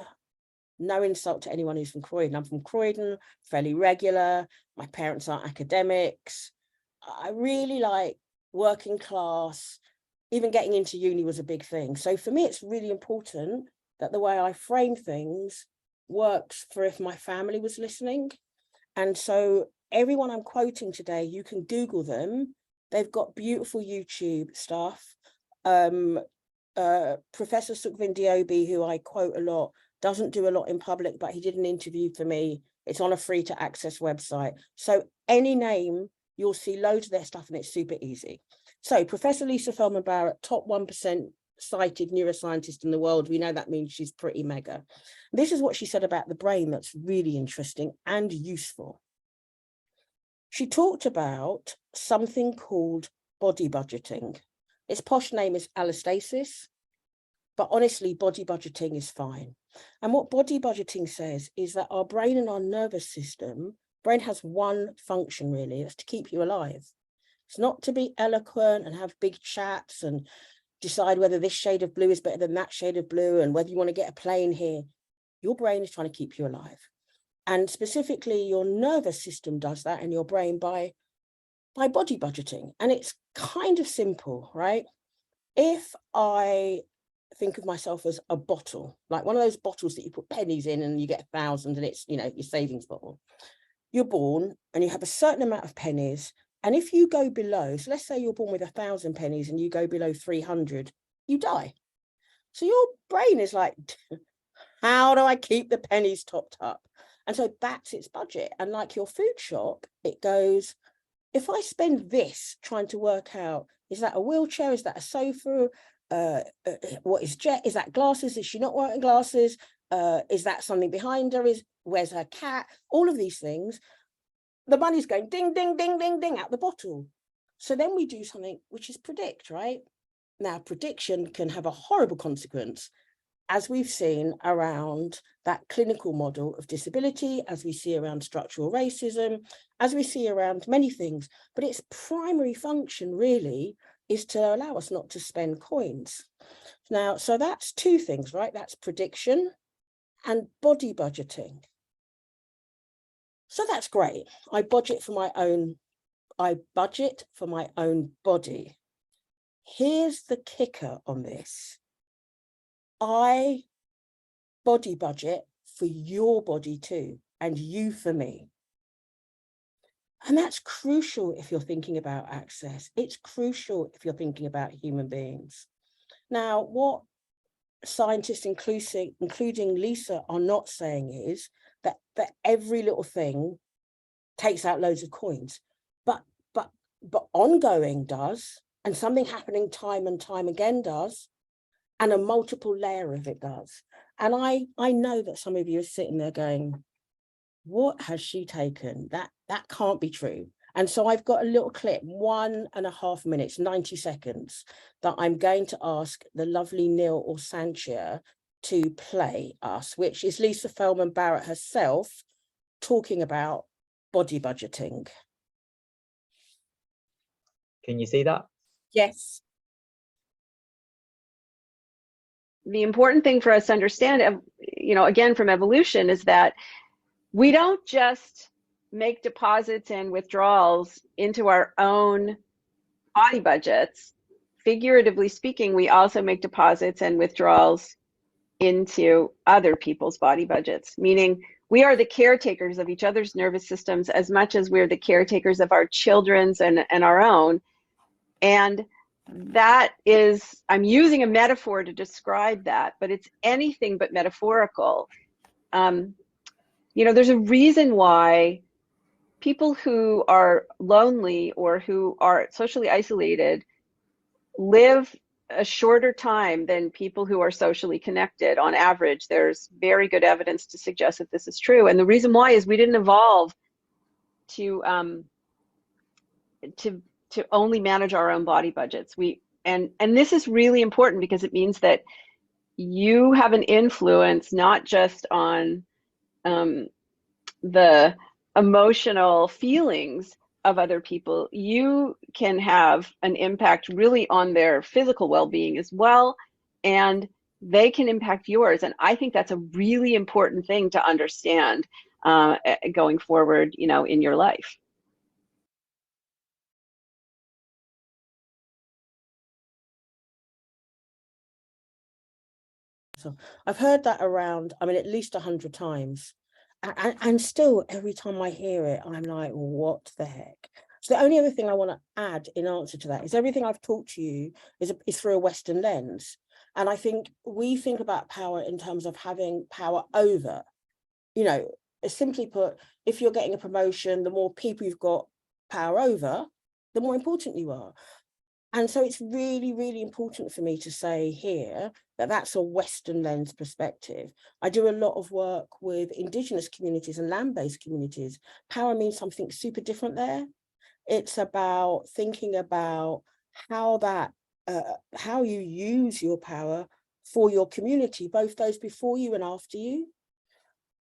no insult to anyone who's from Croydon. I'm from Croydon, fairly regular. My parents aren't academics. I really like working class. Even getting into uni was a big thing. So for me, it's really important that the way I frame things works for if my family was listening. And so everyone I'm quoting today, you can Google them. They've got beautiful YouTube stuff. Professor Sukhvindiobi, who I quote a lot, doesn't do a lot in public, but he did an interview for me. It's on a free to access website. So any name, you'll see loads of their stuff and it's super easy. So Professor Lisa Feldman-Barrett, top 1% cited neuroscientist in the world. We know that means she's pretty mega. This is what she said about the brain that's really interesting and useful. She talked about something called body budgeting. Its posh name is allostasis, but honestly, body budgeting is fine. And what body budgeting says is that our brain and our nervous system, brain has one function really, it's to keep you alive. It's not to be eloquent and have big chats and decide whether this shade of blue is better than that shade of blue and whether you want to get a plane here. Your brain is trying to keep you alive. And specifically, your nervous system does that in your brain by body budgeting. And it's kind of simple, right? If I think of myself as a bottle, like one of those bottles that you put pennies in and you get 1,000 and it's, you know, your savings bottle. You're born and you have a certain amount of pennies. And if you go below, so let's say you're born with 1,000 pennies and you go below 300, you die. So your brain is like, how do I keep the pennies topped up? And so that's its budget. And like your food shop, it goes, if I spend this trying to work out, is that a wheelchair? Is that a sofa? What is Jet? Is that glasses? Is she not wearing glasses? Is that something behind her? Where's her cat? All of these things. The money's going ding, ding, ding, ding, ding out the bottle. So then we do something which is predict, right? Now, prediction can have a horrible consequence, as we've seen around that clinical model of disability, as we see around structural racism, as we see around many things. But its primary function really is to allow us not to spend coins. Now, so that's two things, right? That's prediction and body budgeting. So that's great. I budget for my own body. Here's the kicker on this. I body budget for your body too, and you for me. And that's crucial if you're thinking about access. It's crucial if you're thinking about human beings. Now, what scientists, including Lisa, are not saying is that every little thing takes out loads of coins, but ongoing does, and something happening time and time again does, and a multiple layer of it does. And I know that some of you are sitting there going, what has she taken? That can't be true. And so I've got a little clip, 1.5 minutes, 90 seconds, that I'm going to ask the lovely Neil or Sanchia to play us, which is Lisa Feldman-Barrett herself talking about body budgeting. Can you see that? Yes. The important thing for us to understand, you know, again, from evolution, is that we don't just make deposits and withdrawals into our own body budgets. Figuratively speaking, we also make deposits and withdrawals into other people's body budgets, meaning we are the caretakers of each other's nervous systems as much as we're the caretakers of our children's and our own. And that is, I'm using a metaphor to describe that, but it's anything but metaphorical. You know, there's a reason why people who are lonely or who are socially isolated live a shorter time than people who are socially connected. On average, there's very good evidence to suggest that this is true. And the reason why is we didn't evolve to only manage our own body budgets. And this is really important because it means that you have an influence not just on the emotional feelings of other people, you can have an impact really on their physical well-being as well, and they can impact yours. And I think that's a really important thing to understand going forward, you know, in your life. So I've heard that around, I mean, at least 100 times. And still, every time I hear it, I'm like, what the heck? So the only other thing I want to add in answer to that is everything I've taught to you is through a Western lens. And I think we think about power in terms of having power over, you know, simply put, if you're getting a promotion, the more people you've got power over, the more important you are. And so it's really, really important for me to say here that that's a Western lens perspective. I do a lot of work with Indigenous communities and land-based communities. Power means something super different there. It's about thinking about how you use your power for your community, both those before you and after you,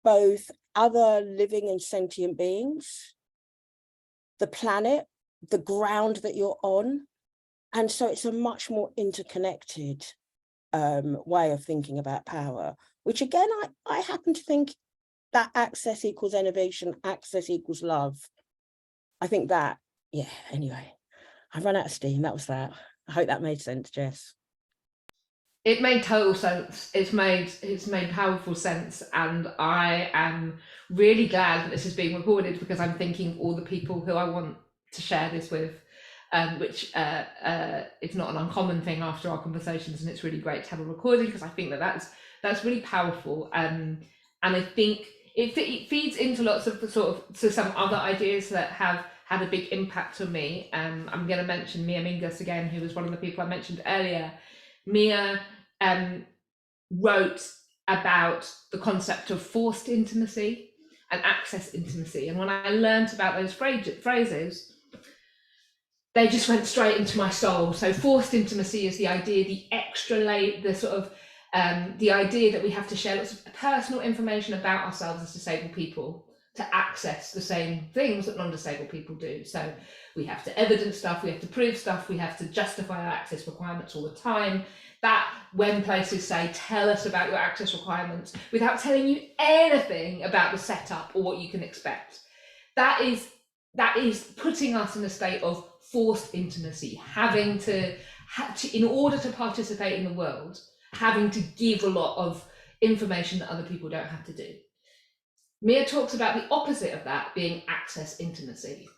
both other living and sentient beings, the planet, the ground that you're on. And so it's a much more interconnected way of thinking about power, which again, I happen to think that access equals innovation, access equals love. I think that, yeah, anyway, I've run out of steam. That was that. I hope that made sense, Jess. It made total sense. It's made powerful sense, and I am really glad that this is being recorded because I'm thinking all the people who I want to share this with. Which it's not an uncommon thing after our conversations, and it's really great to have a recording because I think that's really powerful, and I think it feeds into lots of some other ideas that have had a big impact on me. I'm going to mention Mia Mingus again, who was one of the people I mentioned earlier. Mia wrote about the concept of forced intimacy and access intimacy, and when I learned about those phrases, they just went straight into my soul. So forced intimacy is the idea, the extra layer, the idea that we have to share lots of personal information about ourselves as disabled people to access the same things that non-disabled people do. So we have to evidence stuff, we have to prove stuff, we have to justify our access requirements all the time. That when places say, tell us about your access requirements without telling you anything about the setup or what you can expect. That is putting us in a state of forced intimacy, having to, in order to participate in the world, having to give a lot of information that other people don't have to do. Mia talks about the opposite of that being access intimacy.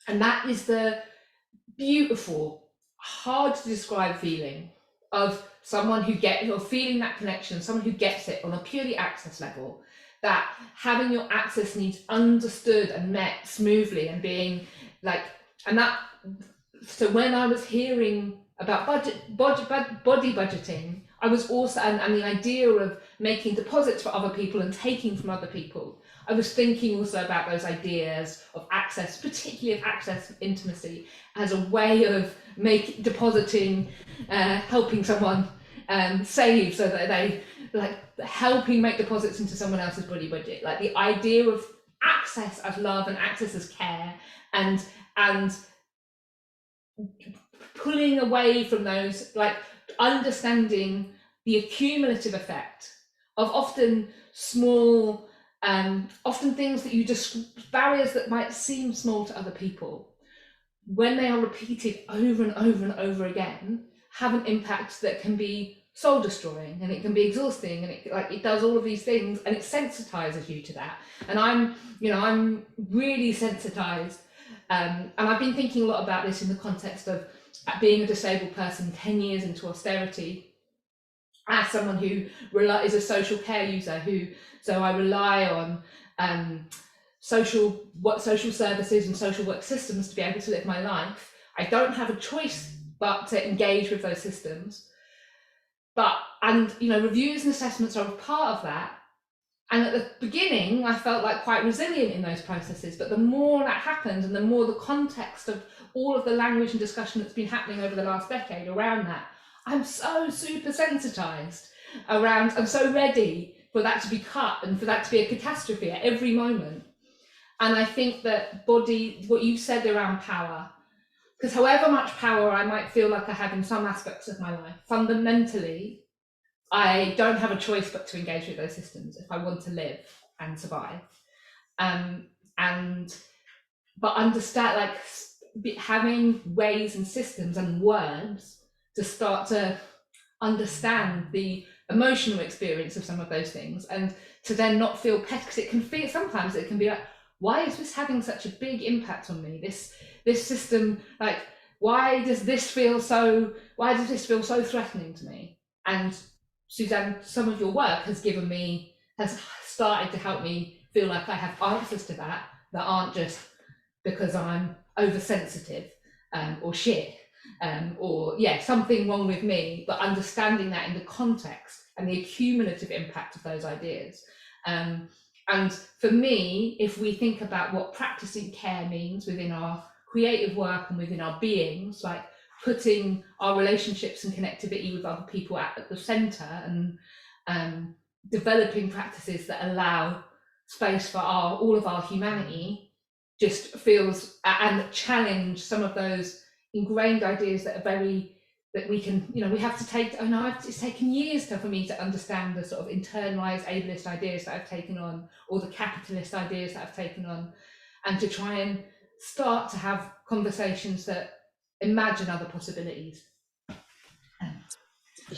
And that is the beautiful, hard to describe feeling of someone who feeling that connection, someone who gets it on a purely access level, that having your access needs understood and met smoothly and being like, and that, so when I was hearing about body budgeting, I was also, and the idea of making deposits for other people and taking from other people, I was thinking also about those ideas of access, particularly of access intimacy, as a way of depositing, helping someone save so that they, like helping make deposits into someone else's body budget. Like the idea of access as love and access as care, and pulling away from those, like understanding the accumulative effect of often small, often things that you just, barriers that might seem small to other people, when they are repeated over and over and over again, have an impact that can be soul destroying, and it can be exhausting, and it does all of these things, and it sensitizes you to that. And I'm really sensitized, and I've been thinking a lot about this in the context of being a disabled person 10 years into austerity, as someone who is a social care user, so I rely on social services and social work systems to be able to live my life. I don't have a choice but to engage with those systems. And reviews and assessments are a part of that. And at the beginning, I felt like quite resilient in those processes. But the more that happened, and the more the context of all of the language and discussion that's been happening over the last decade around that, I'm so super sensitized around, I'm so ready for that to be cut and for that to be a catastrophe at every moment. And I think that what you said around power, because however much power I might feel like I have in some aspects of my life, fundamentally, I don't have a choice but to engage with those systems if I want to live and survive. But understand, like having ways and systems and words to start to understand the emotional experience of some of those things, and to then not feel pet, because it can feel, sometimes it can be like, why is this having such a big impact on me? This system, like, why does this feel so threatening to me? And Suzanne, some of your work has started to help me feel like I have answers to that aren't just because I'm oversensitive or shit, or something wrong with me, but understanding that in the context and the accumulative impact of those ideas. And for me, if we think about what practicing care means within our creative work and within our beings, like putting our relationships and connectivity with other people at the center, and developing practices that allow space for all of our humanity, just feels, and challenge some of those ingrained ideas that we can, we have to take. It's taken years for me to understand the sort of internalized ableist ideas that I've taken on, or the capitalist ideas that I've taken on, and to try and start to have conversations that imagine other possibilities.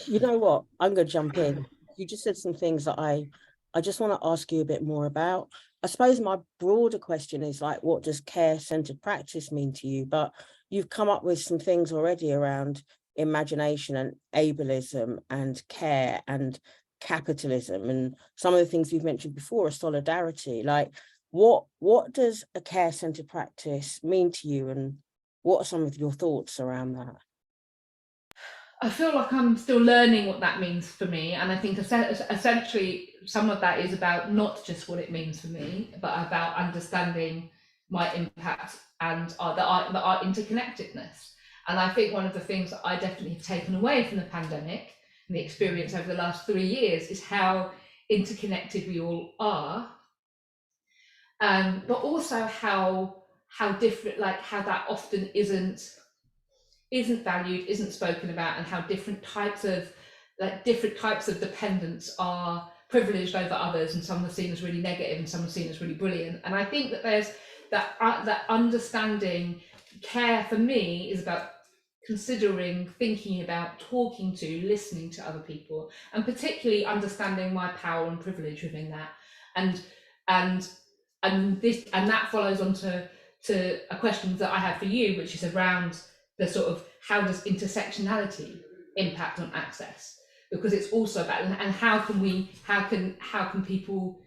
You know what? I'm going to jump in. You just said some things that I just want to ask you a bit more about. I suppose my broader question is, like, what does care-centered practice mean to you? But you've come up with some things already around imagination and ableism and care and capitalism, and some of the things you've mentioned before are solidarity. Like, what does a care-centered practice mean to you, and what are some of your thoughts around that? I feel like I'm still learning what that means for me, and I think essentially some of that is about not just what it means for me, but about understanding my impact and our interconnectedness. And I think one of the things that I definitely have taken away from the pandemic and the experience over the last 3 years is how interconnected we all are, but also how different, like how that often isn't valued, isn't spoken about, and how different types of dependence are privileged over others, and some are seen as really negative and some are seen as really brilliant. And I think that there's that understanding. Care for me is about considering, thinking about, talking to, listening to other people, and particularly understanding my power and privilege within that. And that follows on to a question that I have for you, which is around the sort of, how does intersectionality impact on access? Because it's also about, and how can people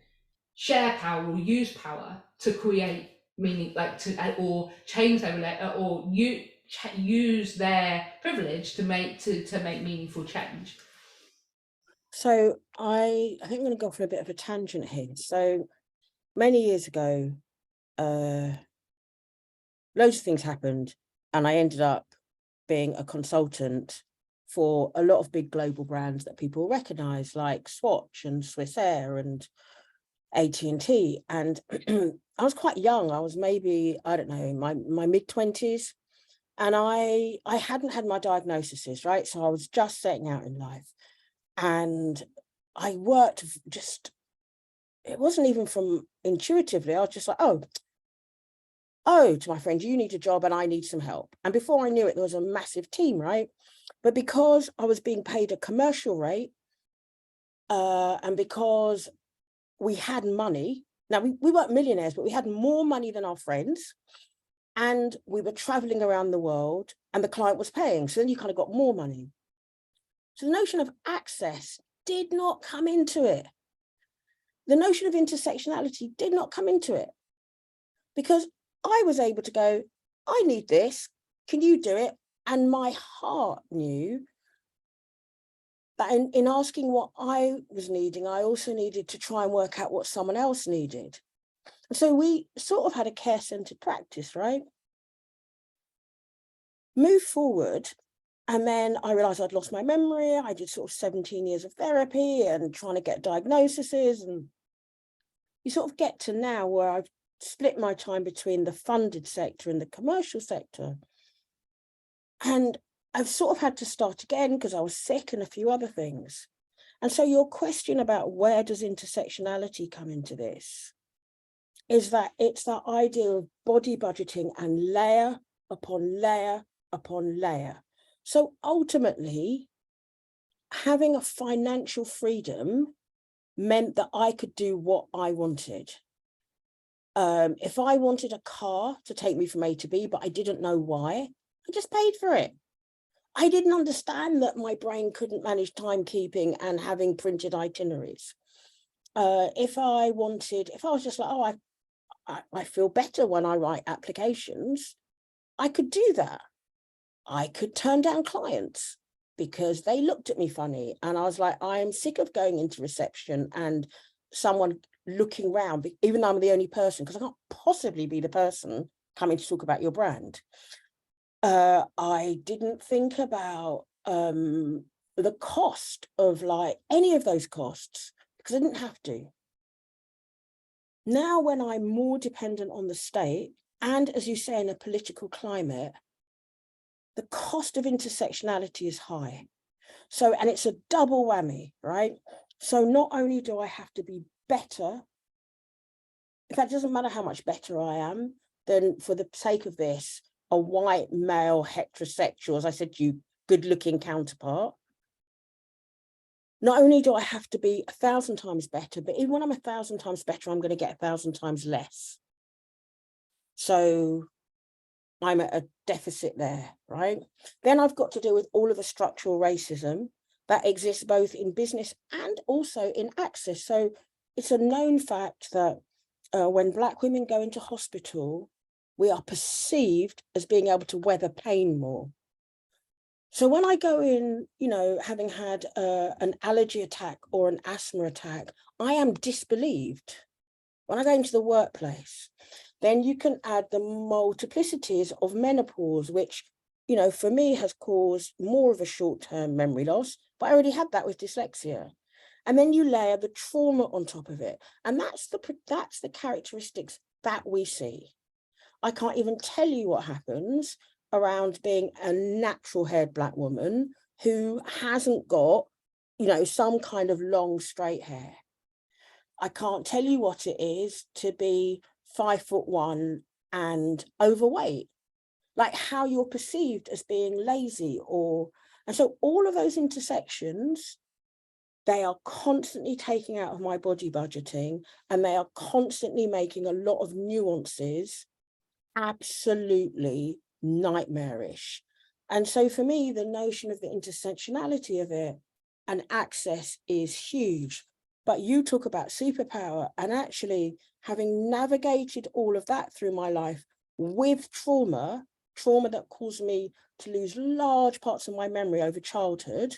share power or use power to create meaning, or change their or use their privilege to make meaningful change. So I think I'm going to go for a bit of a tangent here. So many years ago, loads of things happened, and I ended up being a consultant for a lot of big global brands that people recognize, like Swatch and Swiss Air and AT&T, and I was quite young. I was maybe, I don't know, in my mid-20s, and I hadn't had my diagnoses, right? So I was just setting out in life, and I worked just, it wasn't even from intuitively. I was just like, oh, to my friend, you need a job and I need some help. And before I knew it, there was a massive team, right? But because I was being paid a commercial rate, and because we had money, now we weren't millionaires, but we had more money than our friends, and we were traveling around the world and the client was paying. So then you kind of got more money. So the notion of access did not come into it. The notion of intersectionality did not come into it, because I was able to go, I need this, can you do it? And my heart knew that in asking what I was needing, I also needed to try and work out what someone else needed. And so we sort of had a care-centered practice, right? Move forward, and then I realized I'd lost my memory. I did sort of 17 years of therapy and trying to get diagnoses, and you sort of get to now where I've split my time between the funded sector and the commercial sector. And I've sort of had to start again because I was sick and a few other things. And so your question about where does intersectionality come into this is that it's that idea of body budgeting and layer upon layer upon layer. So ultimately, having a financial freedom meant that I could do what I wanted. If I wanted a car to take me from A to B, but I didn't know why, I just paid for it. I didn't understand that my brain couldn't manage timekeeping and having printed itineraries. If I was just like, oh, I feel better when I write applications, I could do that. I could turn down clients because they looked at me funny. And I was like, I am sick of going into reception and someone looking around, even though I'm the only person, because I can't possibly be the person coming to talk about your brand. I didn't think about the cost of like any of those costs because I didn't have to. Now, when I'm more dependent on the state, and as you say, in a political climate, the cost of intersectionality is high. So, and it's a double whammy, right? So not only do I have to be better, in fact, it doesn't matter how much better I am, then for the sake of this, a white male heterosexual, as I said to you, good looking counterpart. Not only do I have to be 1,000 times better, but even when I'm 1,000 times better, I'm going to get 1,000 times less. So I'm at a deficit there, right? Then I've got to deal with all of the structural racism that exists both in business and also in access. So it's a known fact that when Black women go into hospital, we are perceived as being able to weather pain more. So when I go in, you know, having had an allergy attack or an asthma attack, I am disbelieved. When I go into the workplace, then you can add the multiplicities of menopause, which, you know, for me has caused more of a short-term memory loss, but I already had that with dyslexia. And then you layer the trauma on top of it. And that's the characteristics that we see. I can't even tell you what happens around being a natural haired Black woman who hasn't got, you know, some kind of long straight hair. I can't tell you what it is to be 5'1" and overweight, like how you're perceived as being lazy and so all of those intersections, they are constantly taking out of my body budgeting, and they are constantly making a lot of nuances absolutely nightmarish. And so for me, the notion of the intersectionality of it and access is huge. But you talk about superpower, and actually having navigated all of that through my life with trauma that caused me to lose large parts of my memory over childhood,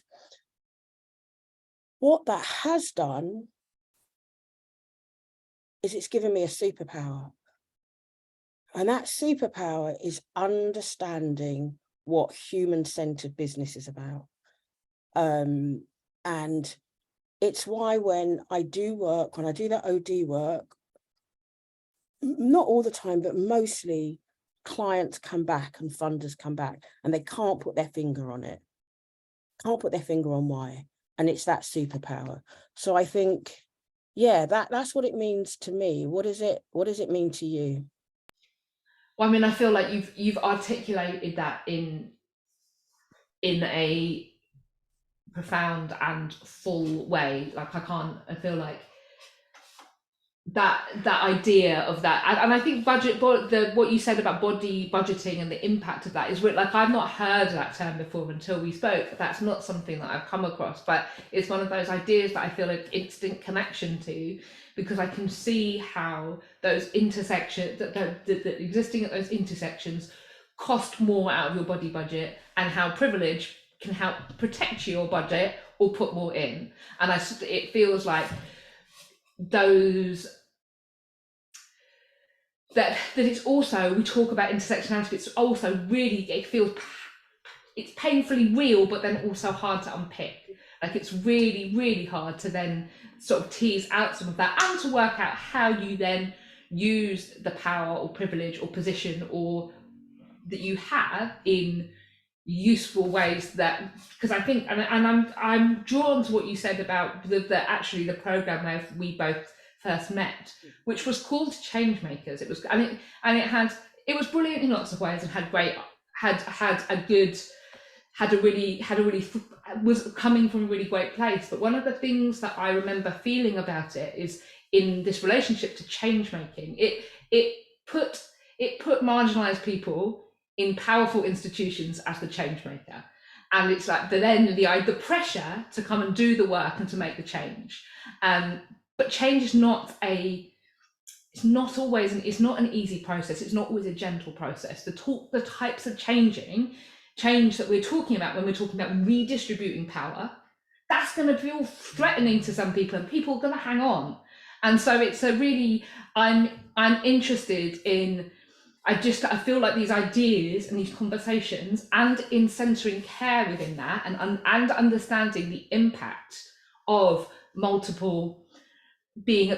what that has done is it's given me a superpower. And that superpower is understanding what human-centered business is about. And it's why when I do that OD work, not all the time, but mostly clients come back and funders come back and they can't put their finger on it. Can't put their finger on why. And it's that superpower. So I think, yeah, that's what it means to me. What does it mean to you? Well, I mean, I feel like you've articulated that in a profound and full way. Like I feel like that idea of that, and I think what you said about body budgeting and the impact of that is like, I've not heard that term before until we spoke. That's not something that I've come across, but it's one of those ideas that I feel an instant connection to, because I can see how those intersections, that existing at those intersections cost more out of your body budget, and how privilege can help protect your budget or put more in. And it feels like those that it's also, we talk about intersectionality, it's also really, it's painfully real, but then also hard to unpick. Like, it's really, really hard to then sort of tease out some of that, and to work out how you then use the power or privilege or position or that you have in useful ways. That, because I think, and I'm drawn to what you said about the program where we both first met, which was called Changemakers. It was, it was brilliant in lots of ways, and was coming from a really great place. But one of the things that I remember feeling about it is, in this relationship to change making, it put marginalized people in powerful institutions as the change maker. And it's like the pressure to come and do the work and to make the change. But change is not an easy process. It's not always a gentle process. The types of change that we're talking about when we're talking about redistributing power, that's going to feel threatening to some people, and people are going to hang on. And so it's I'm interested in, I feel like these ideas and these conversations, and in centering care within that, and understanding the impact of multiple, being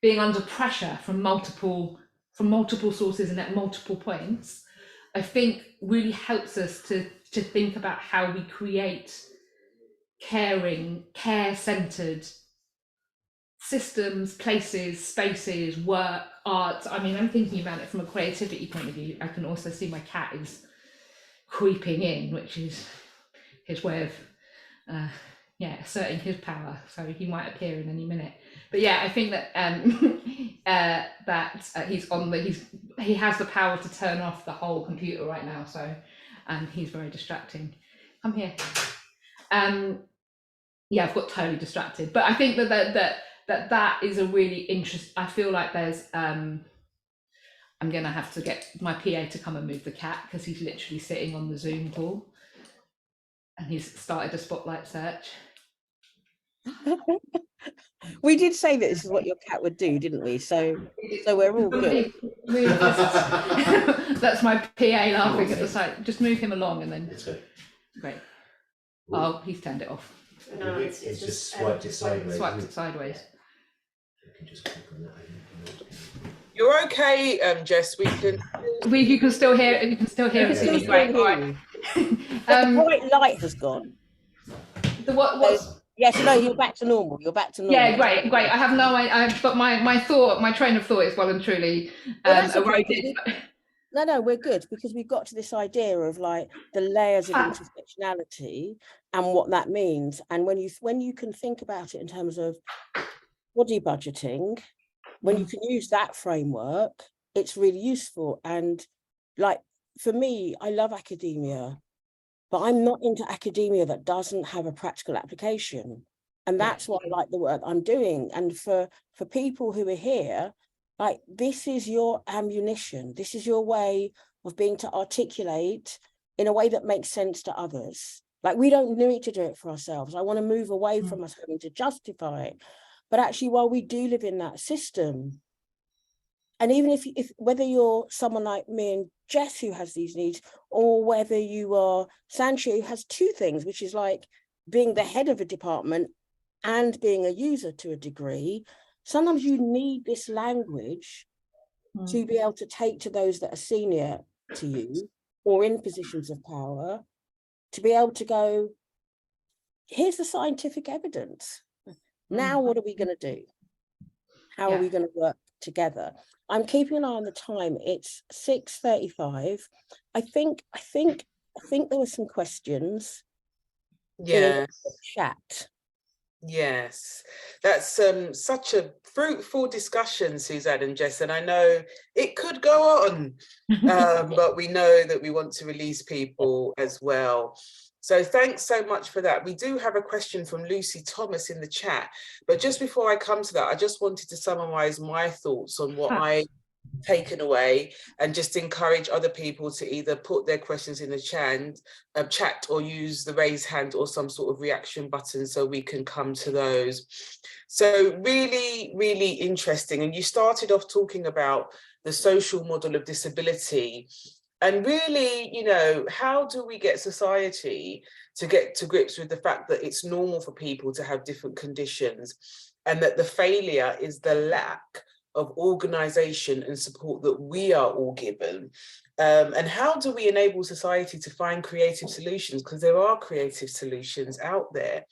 being under pressure from multiple sources and at multiple points, I think really helps us to think about how we create caring, care-centered systems, places, spaces, work, art. I mean, I'm thinking about it from a creativity point of view. I can also see my cat is creeping in, which is his way of asserting his power. So he might appear in any minute. But yeah, I think that he has the power to turn off the whole computer right now. So he's very distracting. Come here. Yeah, I've got totally distracted. But I think that is a really interesting. I feel like there's I'm gonna have to get my PA to come and move the cat, because he's literally sitting on the Zoom call and he's started a spotlight search. We did say that this is what your cat would do, didn't we? So we're all good. That's my PA laughing at the side. Just move him along and then. Great. Oh, he's turned it off. No, it's just swiped it sideways. Swiped it sideways. You can just click on that. You're okay, Jess. You can still hear it. You can still hear it. Right. The bright light has gone. Yes, no, you're back to normal. Yeah, great. I have no idea, but my train of thought is well and truly eroded. No, we're good, because we've got to this idea of like the layers of intersectionality and what that means. And when you can think about it in terms of body budgeting, when you can use that framework, it's really useful. And like, for me, I love academia, but I'm not into academia that doesn't have a practical application. And that's why I like the work I'm doing. And for people who are here, like, this is your ammunition. This is your way of being to articulate in a way that makes sense to others. Like, we don't need to do it for ourselves. I want to move away from us having to justify it. But actually, while we do live in that system, and even if whether you're someone like me and Jess who has these needs, or whether you are Sancho who has two things, which is like being the head of a department and being a user to a degree, sometimes you need this language to be able to take to those that are senior to you or in positions of power, to be able to go, here's the scientific evidence. Now, what are we going to do? How are we going to work together? I'm keeping an eye on the time. It's 6:35. I think there were some questions. Yeah. In the chat. Yes, that's such a fruitful discussion, Suzanne and Jess, and I know it could go on, but we know that we want to release people as well. So thanks so much for that. We do have a question from Lucy Thomas in the chat, but just before I come to that, I just wanted to summarize my thoughts on what I taken away, and just encourage other people to either put their questions in the chat or use the raise hand or some sort of reaction button so we can come to those. So really, really interesting. And you started off talking about the social model of disability, and really, you know, how do we get society to get to grips with the fact that it's normal for people to have different conditions, and that the failure is the lack of organisation and support that we are all given, and how do we enable society to find creative solutions, because there are creative solutions out there.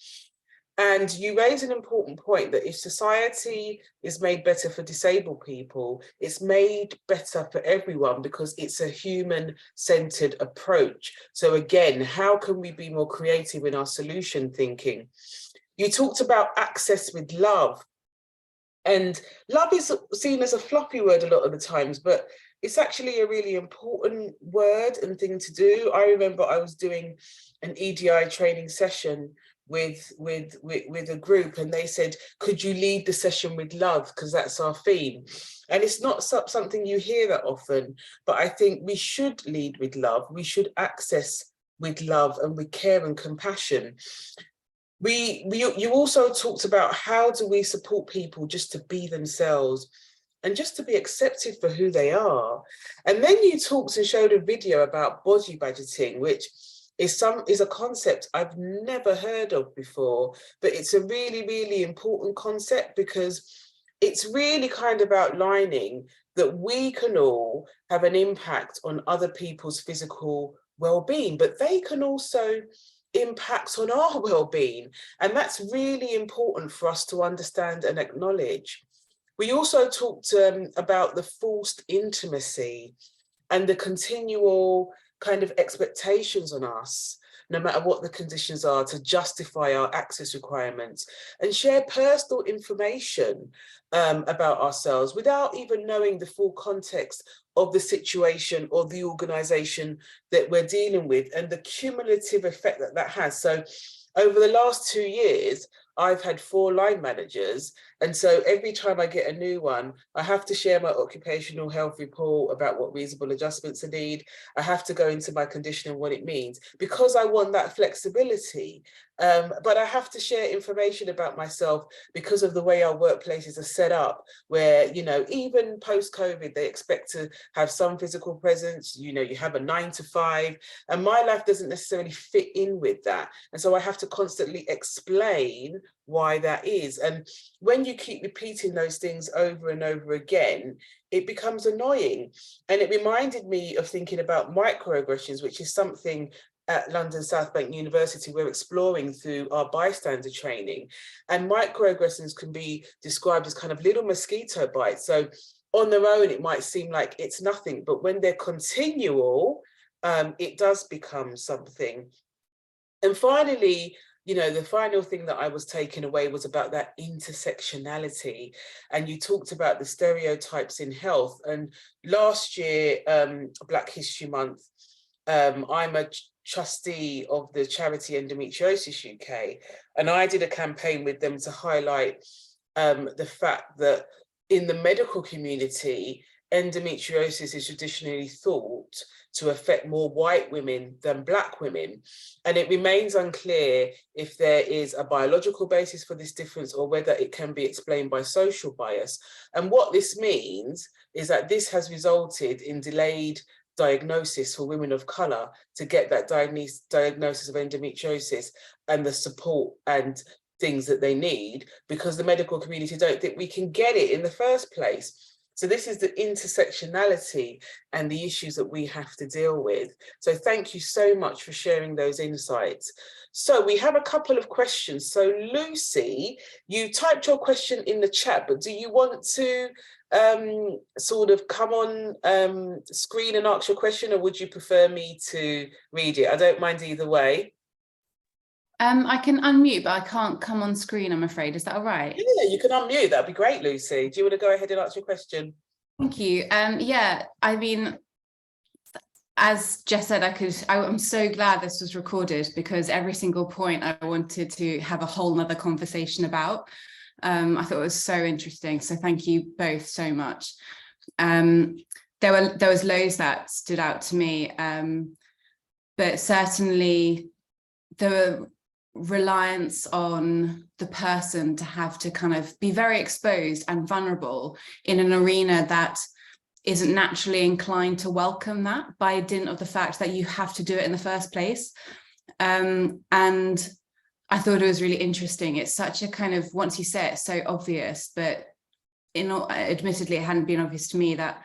And you raise an important point that if society is made better for disabled people, it's made better for everyone because it's a human-centred approach. So again, how can we be more creative in our solution thinking? You talked about access with love. And love is seen as a floppy word a lot of the times, but it's actually a really important word and thing to do. I remember I was doing an EDI training session with a group, and they said, could you lead the session with love, because that's our theme. And it's not something you hear that often, but I think we should lead with love. We should access with love and with care and compassion. You also talked about how do we support people just to be themselves and just to be accepted for who they are. And then you talked and showed a video about body budgeting, which is a concept I've never heard of before, but it's a really, really important concept, because it's really kind of outlining that we can all have an impact on other people's physical well-being, but they can also impact on our well-being, and that's really important for us to understand and acknowledge. We also talked about the forced intimacy and the continual kind of expectations on us, no matter what the conditions are, to justify our access requirements and share personal information about ourselves without even knowing the full context of the situation or the organisation that we're dealing with, and the cumulative effect that that has. So over the last 2 years, I've had 4 line managers. And so every time I get a new one, I have to share my occupational health report about what reasonable adjustments I need. I have to go into my condition and what it means, because I want that flexibility. But I have to share information about myself because of the way our workplaces are set up, where, you know, even post-COVID, they expect to have some physical presence. You know, you have a 9 to 5, and my life doesn't necessarily fit in with that. And so I have to constantly explain why that is. And when you keep repeating those things over and over again, it becomes annoying. And it reminded me of thinking about microaggressions, which is something at London South Bank University we're exploring through our bystander training. And microaggressions can be described as kind of little mosquito bites. So on their own, it might seem like it's nothing, but when they're continual, it does become something. And finally, you know, the final thing that I was taken away was about that intersectionality. And you talked about the stereotypes in health. And last year, Black History Month, I'm a trustee of the charity Endometriosis UK, and I did a campaign with them to highlight the fact that in the medical community, endometriosis is traditionally thought to affect more white women than Black women. And it remains unclear if there is a biological basis for this difference or whether it can be explained by social bias. And what this means is that this has resulted in delayed diagnosis for women of colour to get that diagnosis of endometriosis and the support and things that they need, because the medical community don't think we can get it in the first place. So this is the intersectionality and the issues that we have to deal with. So thank you so much for sharing those insights. So we have a couple of questions. So Lucy, you typed your question in the chat, but do you want to sort of come on screen and ask your question, or would you prefer me to read it? I don't mind either way. I can unmute, but I can't come on screen, I'm afraid. Is that all right? Yeah, you can unmute. That'd be great, Lucy. Do you want to go ahead and ask your question? Thank you. Yeah, I mean, as Jess said, I'm so glad this was recorded, because every single point I wanted to have a whole nother conversation about. I thought it was so interesting. So thank you both so much. There was loads that stood out to me, but certainly the reliance on the person to have to kind of be very exposed and vulnerable in an arena that isn't naturally inclined to welcome that, by dint of the fact that you have to do it in the first place. And I thought it was really interesting. It's such a kind of, once you say it, so obvious, but admittedly it hadn't been obvious to me that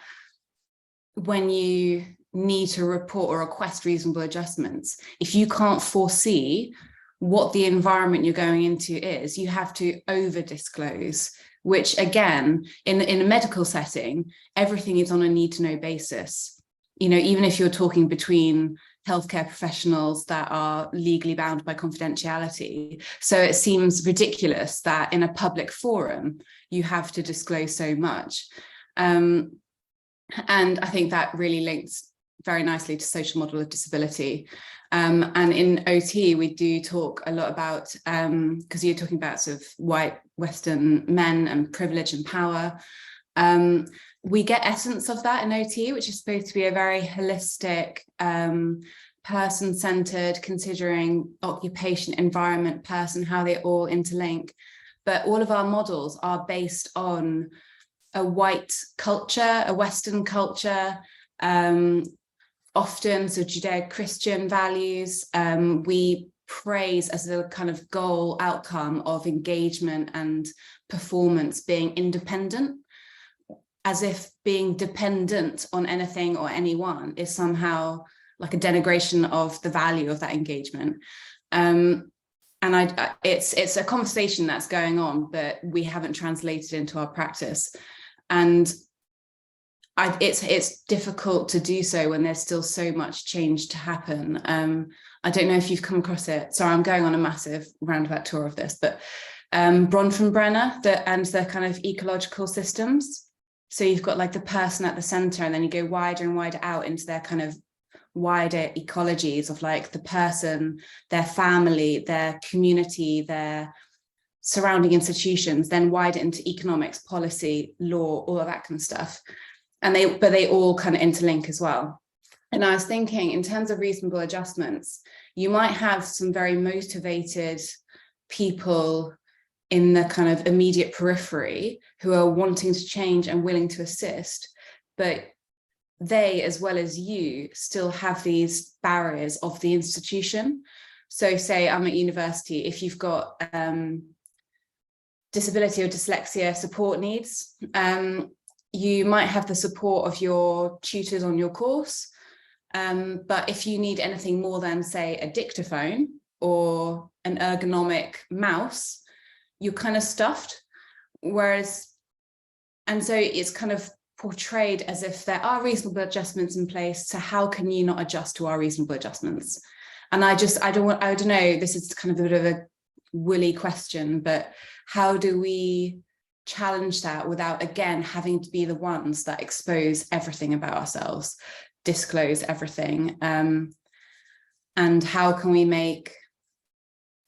when you need to report or request reasonable adjustments, if you can't foresee what the environment you're going into is, you have to over disclose, which again, in a medical setting, everything is on a need to know basis. You know, even if you're talking between healthcare professionals that are legally bound by confidentiality. So it seems ridiculous that in a public forum, you have to disclose so much. And I think that really links very nicely to social model of disability. And in OT, we do talk a lot about, because you're talking about sort of white Western men and privilege and power. We get essence of that in OT, which is supposed to be a very holistic, person-centered, considering occupation, environment, person, how they all interlink. But all of our models are based on a white culture, a Western culture, often so Judeo-Christian values. We praise as a kind of goal outcome of engagement and performance being independent, as if being dependent on anything or anyone is somehow like a denigration of the value of that engagement. And it's a conversation that's going on, but we haven't translated into our practice. And it's difficult to do so when there's still so much change to happen. I don't know if you've come across it. Sorry, I'm going on a massive roundabout tour of this, but Bronfenbrenner and the kind of ecological systems. So you've got like the person at the center, and then you go wider and wider out into their kind of wider ecologies of like the person, their family, their community, their surrounding institutions, then wider into economics, policy, law, all of that kind of stuff. And they all kind of interlink as well. And I was thinking, in terms of reasonable adjustments, you might have some very motivated people in the kind of immediate periphery who are wanting to change and willing to assist, but they, as well as you, still have these barriers of the institution. So say I'm at university, if you've got disability or dyslexia support needs, you might have the support of your tutors on your course. But if you need anything more than, say, a dictaphone or an ergonomic mouse, you're kind of stuffed. And so it's kind of portrayed as if there are reasonable adjustments in place. So how can you not adjust to our reasonable adjustments? And I don't know, this is kind of a bit of a woolly question, but how do we challenge that without, again, having to be the ones that expose everything about ourselves, disclose everything? And how can we make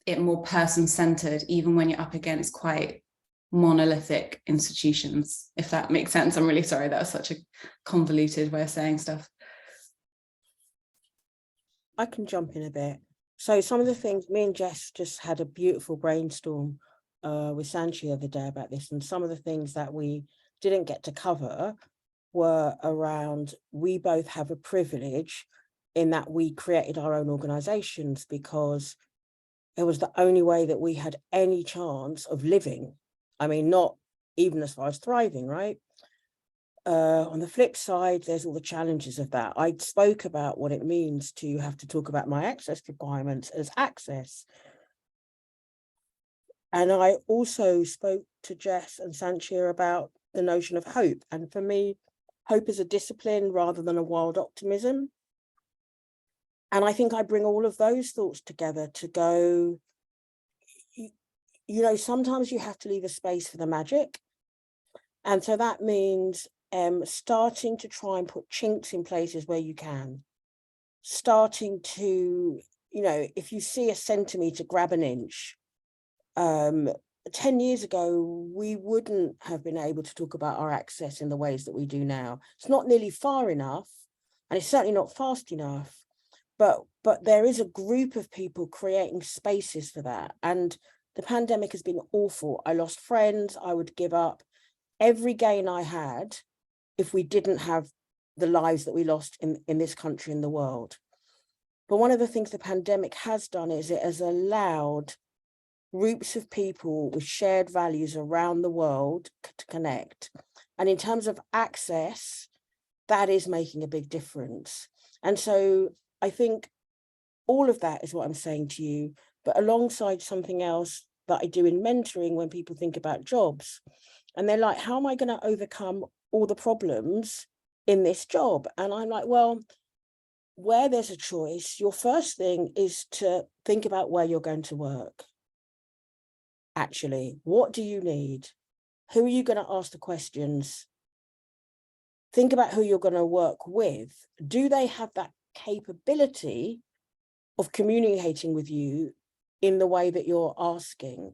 it more person-centered, even when you're up against quite monolithic institutions, if that makes sense? I'm really sorry, that was such a convoluted way of saying stuff. I can jump in a bit. So some of the things, me and Jess just had a beautiful brainstorm with Sanchi the other day about this, and some of the things that we didn't get to cover were around, we both have a privilege in that we created our own organizations because it was the only way that we had any chance of living. I mean, not even as far as thriving, right? On the flip side, there's all the challenges of that. I spoke about what it means to have to talk about my access requirements as access. And I also spoke to Jess and Sanchia about the notion of hope. And for me, hope is a discipline rather than a wild optimism. And I think I bring all of those thoughts together to go, you know, sometimes you have to leave a space for the magic. And so that means starting to try and put chinks in places where you can. Starting to, you know, if you see a centimetre, grab an inch. 10 years ago, we wouldn't have been able to talk about our access in the ways that we do now. It's not nearly far enough, and it's certainly not fast enough, but there is a group of people creating spaces for that. And the pandemic has been awful. I lost friends. I would give up every gain I had if we didn't have the lives that we lost in this country and the world. But one of the things the pandemic has done is it has allowed groups of people with shared values around the world to connect. And in terms of access, that is making a big difference. And so I think all of that is what I'm saying to you, but alongside something else that I do in mentoring when people think about jobs, and they're like, how am I going to overcome all the problems in this job? And I'm like, well, where there's a choice, your first thing is to think about where you're going to work. Actually, what do you need? Who are you going to ask the questions? Think about who you're going to work with. Do they have that capability of communicating with you in the way that you're asking?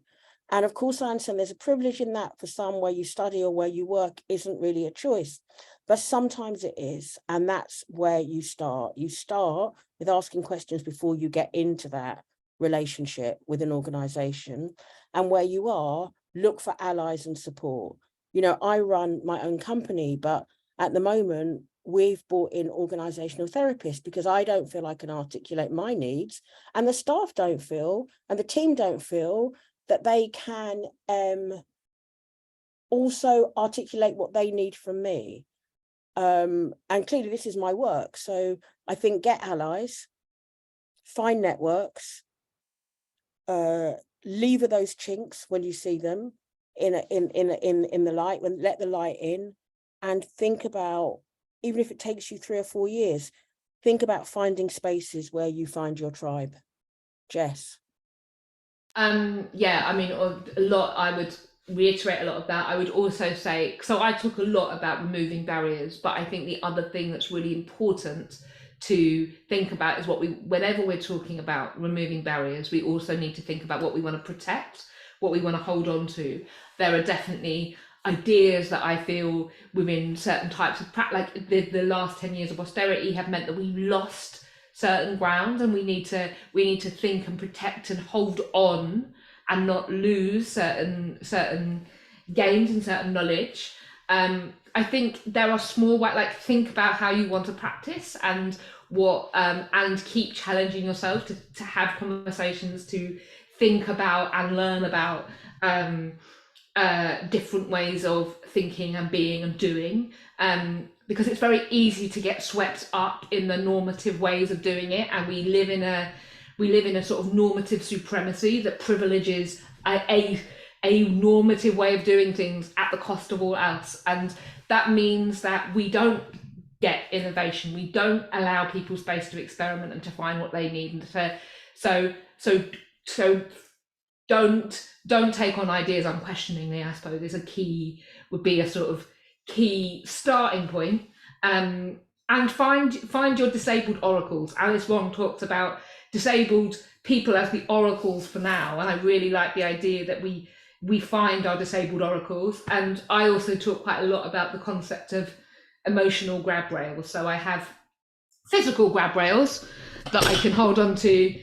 And of course, I understand there's a privilege in that for some, where you study or where you work isn't really a choice, but sometimes it is. And that's where you start. You start with asking questions before you get into that relationship with an organization. And where you are, look for allies and support. You know, I run my own company, but at the moment, we've brought in organizational therapists because I don't feel I can articulate my needs, and the staff don't feel, and the team don't feel that they can also articulate what they need from me. And clearly this is my work. So I think get allies, find networks, lever those chinks when you see them in the light, let the light in, and think about, even if it takes you 3 or 4 years, think about finding spaces where you find your tribe. Jess. Yeah, I mean, a lot, I would reiterate a lot of that. I would also say, so I talk a lot about removing barriers, but I think the other thing that's really important to think about is whenever we're talking about removing barriers, we also need to think about what we want to protect, what we want to hold on to. There are definitely ideas that I feel within certain types of practice, like the last 10 years of austerity have meant that we lost certain ground, and we need to think and protect and hold on and not lose certain gains and certain knowledge. I think there are small ways, like think about how you want to practice and what and keep challenging yourself to have conversations, to think about and learn about different ways of thinking and being and doing, because it's very easy to get swept up in the normative ways of doing it, and we live in a sort of normative supremacy that privileges a normative way of doing things at the cost of all else. And that means that we don't get innovation, we don't allow people space to experiment and to find what they need, and so don't take on ideas unquestioningly, I suppose, would be a sort of key starting point. And find your disabled oracles. Alice Wong talks about disabled people as the oracles for now, and I really like the idea that we find our disabled oracles. And I also talk quite a lot about the concept of emotional grab rails. So I have physical grab rails that I can hold on to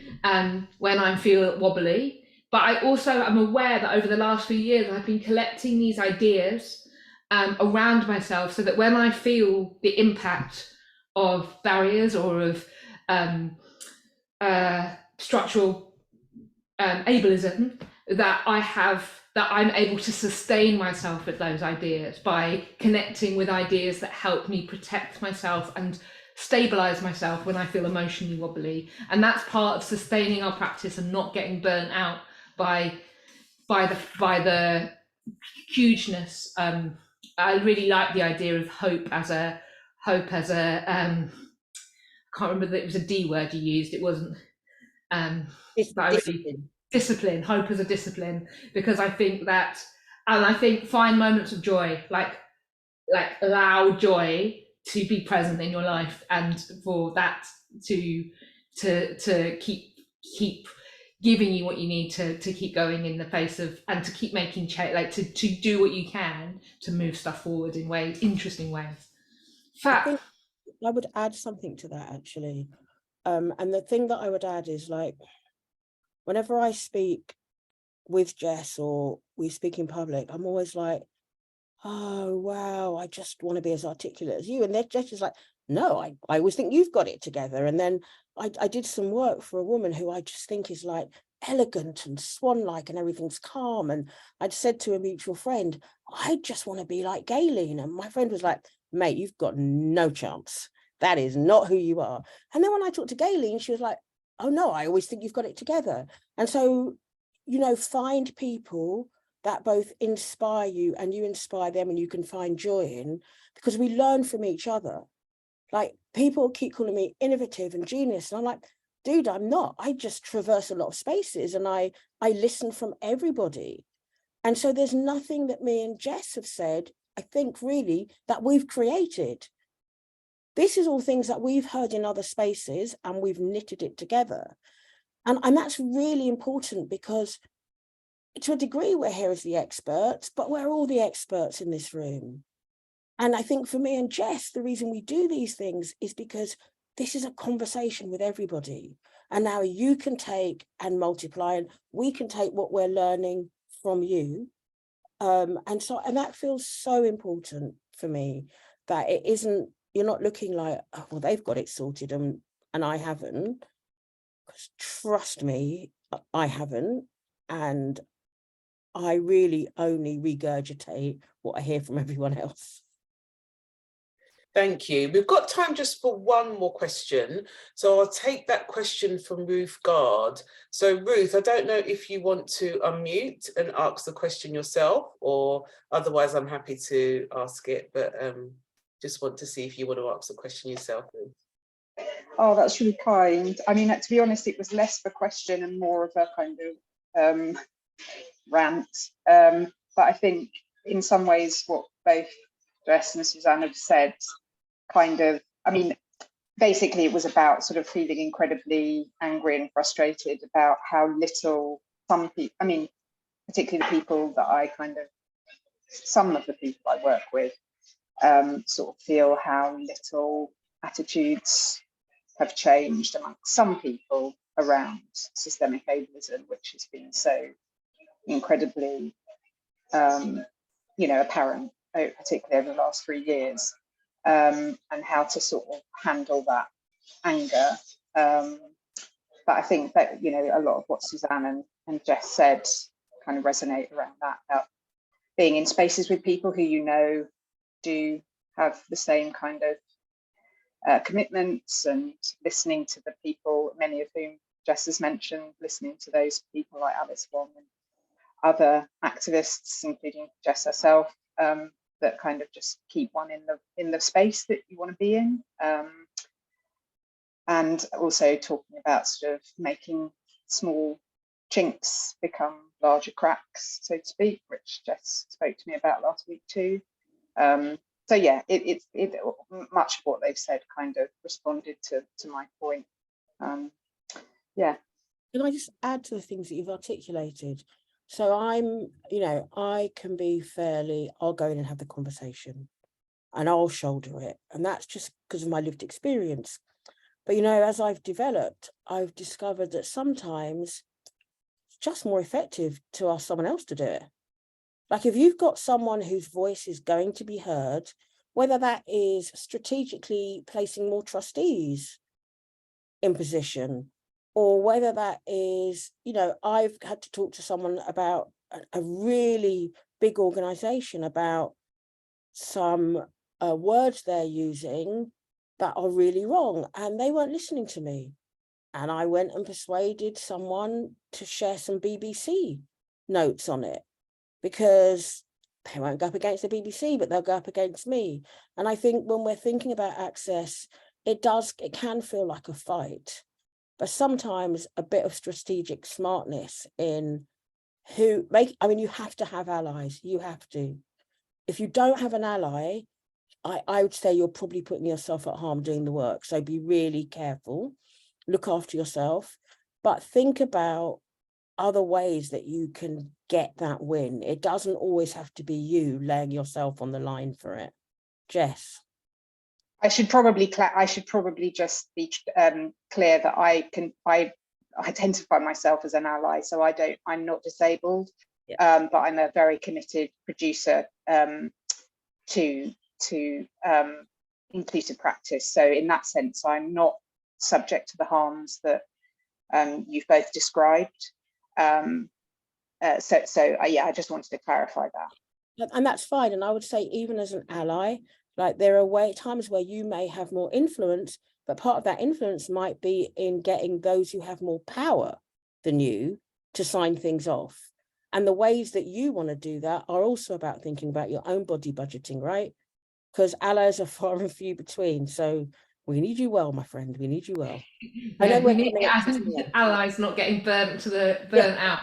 when I feel wobbly, but I also am aware that over the last few years I've been collecting these ideas around myself, so that when I feel the impact of barriers or of structural ableism, that I'm able to sustain myself with those ideas by connecting with ideas that help me protect myself and stabilize myself when I feel emotionally wobbly. And that's part of sustaining our practice and not getting burnt out by the hugeness. I really like the idea of hope as a I can't remember that it was a D word you used. It wasn't. Discipline. Hope as a discipline, because I think that, and I think find moments of joy, like allow joy to be present in your life, and for that to keep giving you what you need to keep going in the face of, and to keep making change, like to do what you can to move stuff forward in interesting ways. I think I would add something to that, actually. And the thing that I would add is, like, whenever I speak with Jess or we speak in public, I'm always like, oh, wow, I just want to be as articulate as you. And then Jess is like, no, I always think you've got it together. And then I did some work for a woman who I just think is like elegant and swan-like and everything's calm. And I'd said to a mutual friend, I just want to be like Alleyne. And my friend was like, mate, you've got no chance. That is not who you are. And then when I talked to Alleyne, she was like, oh no, I always think you've got it together. And so, you know, find people that both inspire you and you inspire them and you can find joy in, because we learn from each other. Like, people keep calling me innovative and genius, and I'm like, dude, I'm not. I just traverse a lot of spaces and I listen from everybody. And so there's nothing that me and Jess have said, I think, really, that we've created. This is all things that we've heard in other spaces and we've knitted it together. And that's really important, because to a degree we're here as the experts, but we're all the experts in this room. And I think for me and Jess, the reason we do these things is because this is a conversation with everybody. And now you can take and multiply, and we can take what we're learning from you. And that feels so important for me, that it isn't, you're not looking like, oh, well, they've got it sorted and I haven't. Because trust me, I haven't. And I really only regurgitate what I hear from everyone else. Thank you. We've got time just for one more question. So I'll take that question from Ruth Gard. So Ruth, I don't know if you want to unmute and ask the question yourself, or otherwise I'm happy to ask it, but just want to see if you want to ask the question yourself, Ruth. Oh, that's really kind. I mean, to be honest, it was less of a question and more of a kind of rant. But I think in some ways what both Jess and Suzanne have said, kind of, I mean, basically it was about sort of feeling incredibly angry and frustrated about how little some people, I mean, particularly the people that I kind of, some of the people I work with, sort of feel how little attitudes have changed among some people around systemic ableism, which has been so incredibly, you know, apparent, particularly over the last 3 years, and how to sort of handle that anger. But I think that, you know, a lot of what Suzanne and Jess said kind of resonate around that, about being in spaces with people who, you know, do have the same kind of commitments, and listening to the people, many of whom Jess has mentioned, listening to those people like Alice Wong and other activists, including Jess herself, that kind of just keep one in the space that you want to be in, and also talking about sort of making small chinks become larger cracks, so to speak, which Jess spoke to me about last week too. So yeah, it much of what they've said kind of responded to my point. Yeah. Can I just add to the things that you've articulated? So I'm, you know, I can be fairly, I'll go in and have the conversation and I'll shoulder it. And that's just because of my lived experience. But, you know, as I've developed, I've discovered that sometimes it's just more effective to ask someone else to do it. Like if you've got someone whose voice is going to be heard, whether that is strategically placing more trustees in position, or whether that is, you know, I've had to talk to someone about a really big organization about some words they're using that are really wrong, and they weren't listening to me. And I went and persuaded someone to share some BBC notes on it, because they won't go up against the BBC, but they'll go up against me. And I think when we're thinking about access, it can feel like a fight, but sometimes a bit of strategic smartness in you have to have allies. You have to. If you don't have an ally, I would say you're probably putting yourself at harm doing the work. So be really careful, look after yourself, but think about other ways that you can get that win. It doesn't always have to be you laying yourself on the line for it. Jess. I should probably just be clear that I identify myself as an ally, so I'm not disabled, yeah. But I'm a very committed producer to inclusive practice. So in that sense, I'm not subject to the harms that you've both described. Yeah, I just wanted to clarify that. And that's fine. And I would say, even as an ally, like there are times where you may have more influence, but part of that influence might be in getting those who have more power than you to sign things off. And the ways that you want to do that are also about thinking about your own body budgeting, right? Because allies are far and few between. So we need you well, my friend. We need you well. Yeah, I know we need allies not getting burnt out.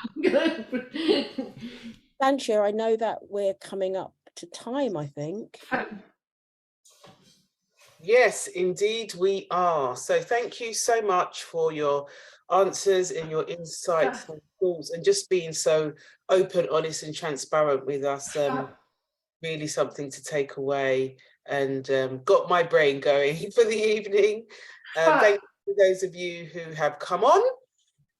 Sanchia, I know that we're coming up to time, I think. Yes, indeed we are. So thank you so much for your answers and your insights and thoughts, and just being so open, honest and transparent with us. Really something to take away, and got my brain going for the evening. Thank you to those of you who have come on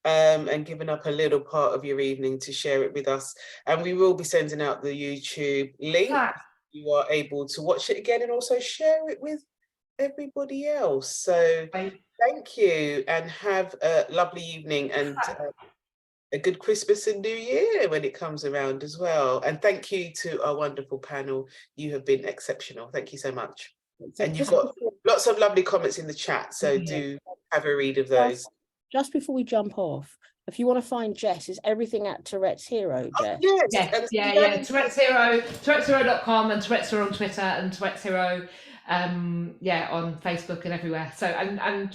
and given up a little part of your evening to share it with us. And we will be sending out the YouTube link. You are able to watch it again and also share it with everybody else. So thank you, and have a lovely evening, and a good Christmas and New Year when it comes around as well. And thank you to our wonderful panel. You have been exceptional. Thank you so much. And you've got lots of lovely comments in the chat, so do have a read of those. Just before we jump off, if you want to find Jess, is everything at Touretteshero, Jess? Oh, yes. Yeah. Touretteshero, Touretteshero.com, and Touretteshero on Twitter, and Touretteshero on Facebook and everywhere. So and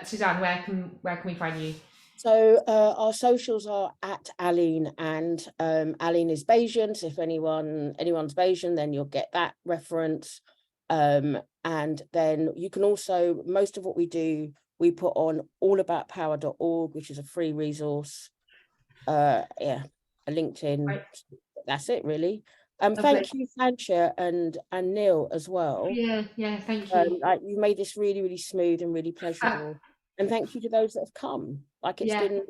Suzanne, where can we find you? So our socials are at Alleyne, and Alleyne is Bayesian. So if anyone's Bayesian, then you'll get that reference. And then you can also, most of what we do, we put on allaboutpower.org, which is a free resource. A LinkedIn. Right. That's it, really. Thank you, Sanchia and Neil as well. Yeah, thank you. You made this really, really smooth and really pleasurable. And thank you to those that have come. It's been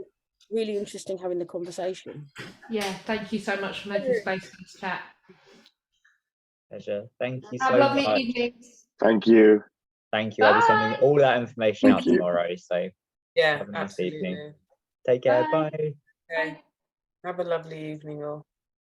really interesting having the conversation. Yeah, thank you so much for making space for this chat. Pleasure. Thank you so Have a lovely much. evening. Thank you. Thank you. I'll be sending all that information out tomorrow. So yeah, have a nice absolutely. evening. Take care. Bye. Okay. Have a lovely evening all.